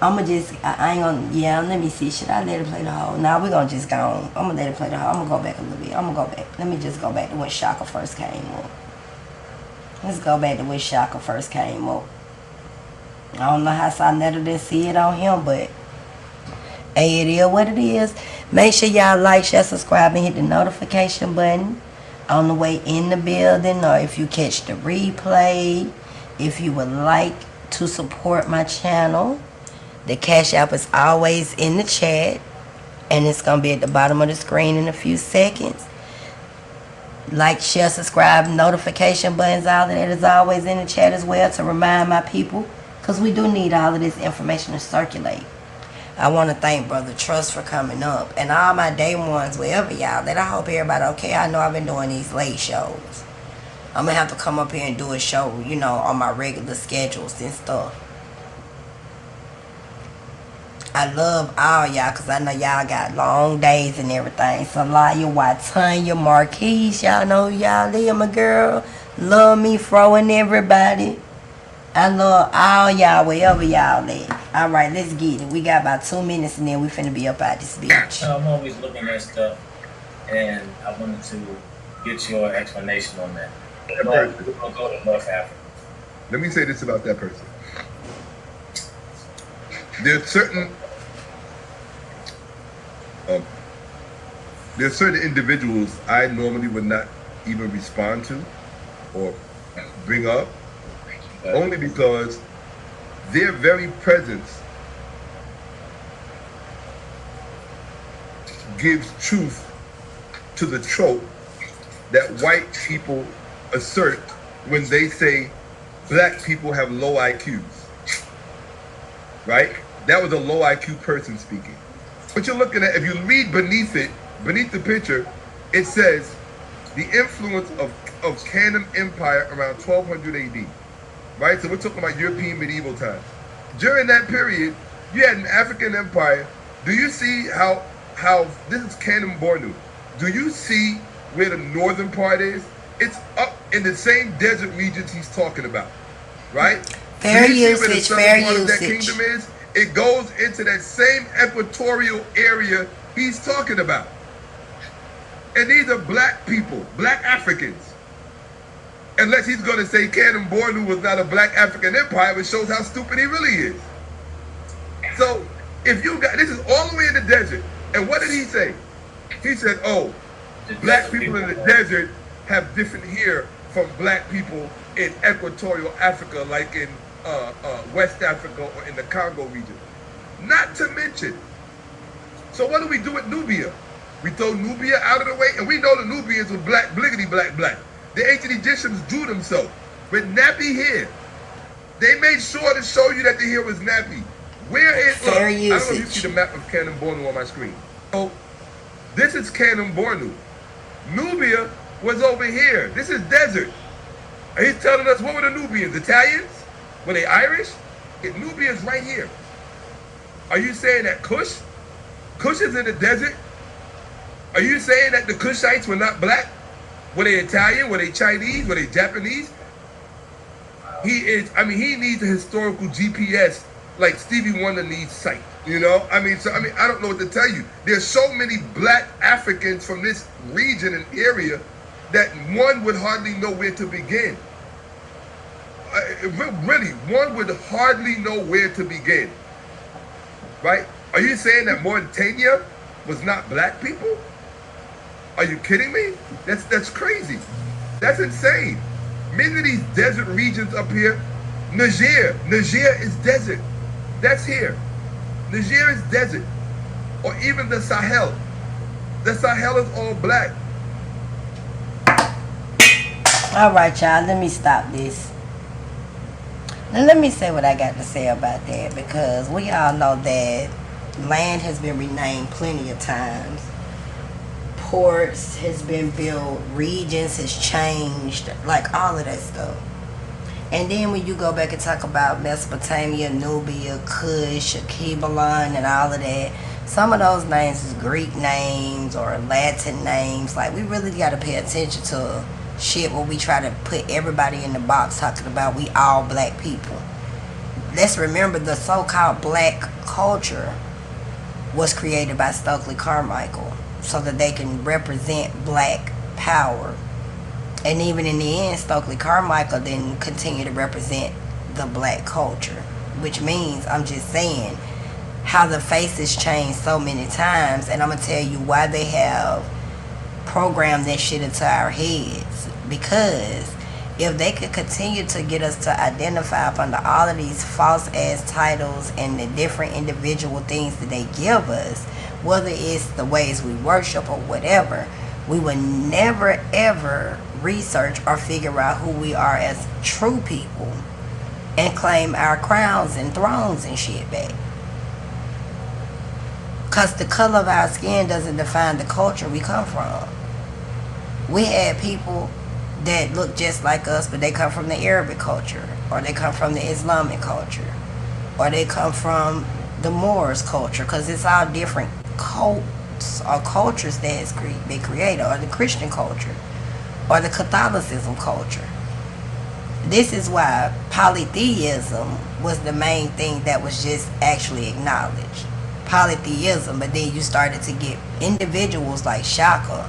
I'ma just I ain't gonna let me see. Should I let it play the whole? Nah, we gonna just go on. I'm gonna let it play the whole. I'm gonna go back a little bit. I'm gonna go back. Let me just go back to when Shaka first came up. Let's go back to when Shaka first came up. I don't know how Saneter didn't see it on him, but hey, it is what it is. Make sure y'all like, share, subscribe, and hit the notification button on the way in the building, or if you catch the replay. If you would like to support my channel, the Cash App is always in the chat, and it's going to be at the bottom of the screen in a few seconds. Like, share, subscribe, notification buttons, all of that is always in the chat as well to remind my people, because we do need all of this information to circulate. I want to thank Brother Trust for coming up, and all my day ones, wherever y'all that. I hope everybody okay. I know I've been doing these late shows. I'm going to have to come up here and do a show, on my regular schedules and stuff. I love all y'all because I know y'all got long days and everything. So, Laya, Watanya, Marquise, y'all know who y'all is, my girl. Love me, throwing everybody. I love all y'all, wherever y'all at. All right, let's get it. We got about 2 minutes and then we finna be up out this bitch.
I'm always looking at stuff, and I wanted to get your explanation on that. We're going to go to North Africa.
Let me say this about that person. There's certain individuals I normally would not even respond to or bring up, only because their very presence gives truth to the trope that white people assert when they say black people have low IQs. Right? That was a low IQ person speaking. What you're looking at, if you read beneath the picture, it says the influence of Kandom Empire around 1200 AD. Right? So we're talking about European medieval times. During that period, you had an African empire. Do you see how this is Kandom Bornu? Do you see where the northern part is? It's up in the same desert regions he's talking about. Right?
Fair
usage,
fair usage.
That kingdom is, it goes into that same equatorial area he's talking about. And these are black people, black Africans. Unless he's going to say Kandom Bornu was not a black African empire, which shows how stupid he really is. So, if you got, this is all the way in the desert. And what did he say? He said, oh, black people in the desert have different hair from black people in equatorial Africa, like in West Africa or in the Congo region. Not to mention, so what do we do with Nubia? We throw Nubia out of the way, and we know the Nubians were black, bliggity black, black. The ancient Egyptians drew them so, with nappy hair. They made sure to show you that the hair was nappy. Where is, look, I don't know if you see the map of Kandom Bornu on my screen. So, this is Kandom Bornu. Nubia was over here. This is desert. And he's telling us, what were the Nubians? Italians? Were they Irish? Nubia's right here. Are you saying that Kush is in the desert? Are you saying that the Kushites were not black? Were they Italian? Were they Chinese? Were they Japanese? He needs a historical GPS like Stevie Wonder needs sight. You know? I don't know what to tell you. There's so many black Africans from this region and area that one would hardly know where to begin. Really, one would hardly know where to begin. Right? Are you saying that Mauritania was not black people? Are you kidding me? That's crazy. That's insane. Many of these desert regions up here, Niger is desert. That's here. Niger is desert. Or even the Sahel. The Sahel is all black.
All right, y'all, let me stop this. Now, let me say what I got to say about that, because we all know that land has been renamed plenty of times. Ports has been built, regions has changed, like all of that stuff. And then when you go back and talk about Mesopotamia, Nubia, Kush, Kebalon, and all of that, some of those names is Greek names or Latin names. Like, we really got to pay attention to shit where we try to put everybody in the box talking about we all black people. Let's remember the so-called black culture was created by Stokely Carmichael so that they can represent black power. And even in the end, Stokely Carmichael didn't continue to represent the black culture, which means, I'm just saying, how the faces changed so many times. And I'm going to tell you why they have programmed that shit into our heads. Because if they could continue to get us to identify up under all of these false ass titles and the different individual things that they give us, whether it's the ways we worship or whatever, we would never ever research or figure out who we are as true people and claim our crowns and thrones and shit back. Because the color of our skin doesn't define the culture we come from. We had people that look just like us, but they come from the Arabic culture, or they come from the Islamic culture, or they come from the Moors culture, because it's all different cults or cultures that has been created, or the Christian culture, or the Catholicism culture. This is why polytheism was the main thing that was just actually acknowledged. Polytheism, but then you started to get individuals like Shaka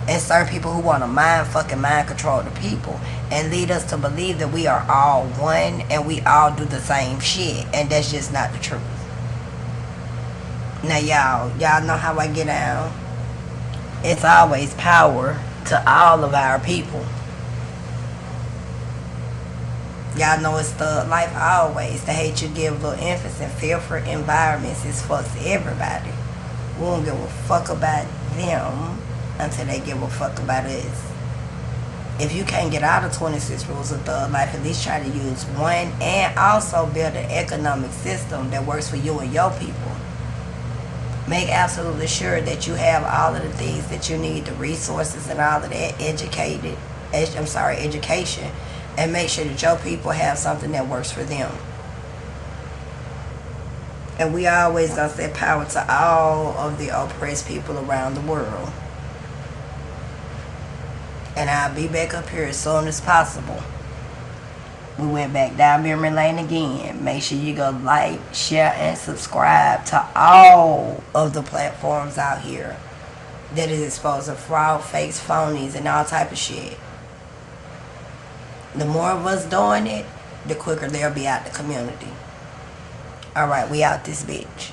and certain people who want to mind control the people and lead us to believe that we are all one and we all do the same shit, and that's just not the truth. Now y'all know how I get down. It's always power to all of our people. Y'all know it's Thug Life always. The H.U.G give little emphasis and feel for environments is fucks everybody. We don't give a fuck about them until they give a fuck about us. If you can't get out of 26 rules of Thug Life, at least try to use one, and also build an economic system that works for you and your people. Make absolutely sure that you have all of the things that you need, the resources and all of that education, and make sure that your people have something that works for them. And we always gonna say power to all of the oppressed people around the world. And I'll be back up here as soon as possible. We went back down memory lane again. Make sure you go like, share, and subscribe to all of the platforms out here that is exposed to fraud, fakes, phonies, and all type of shit. The more of us doing it, the quicker they'll be out the community. Alright, we out this bitch.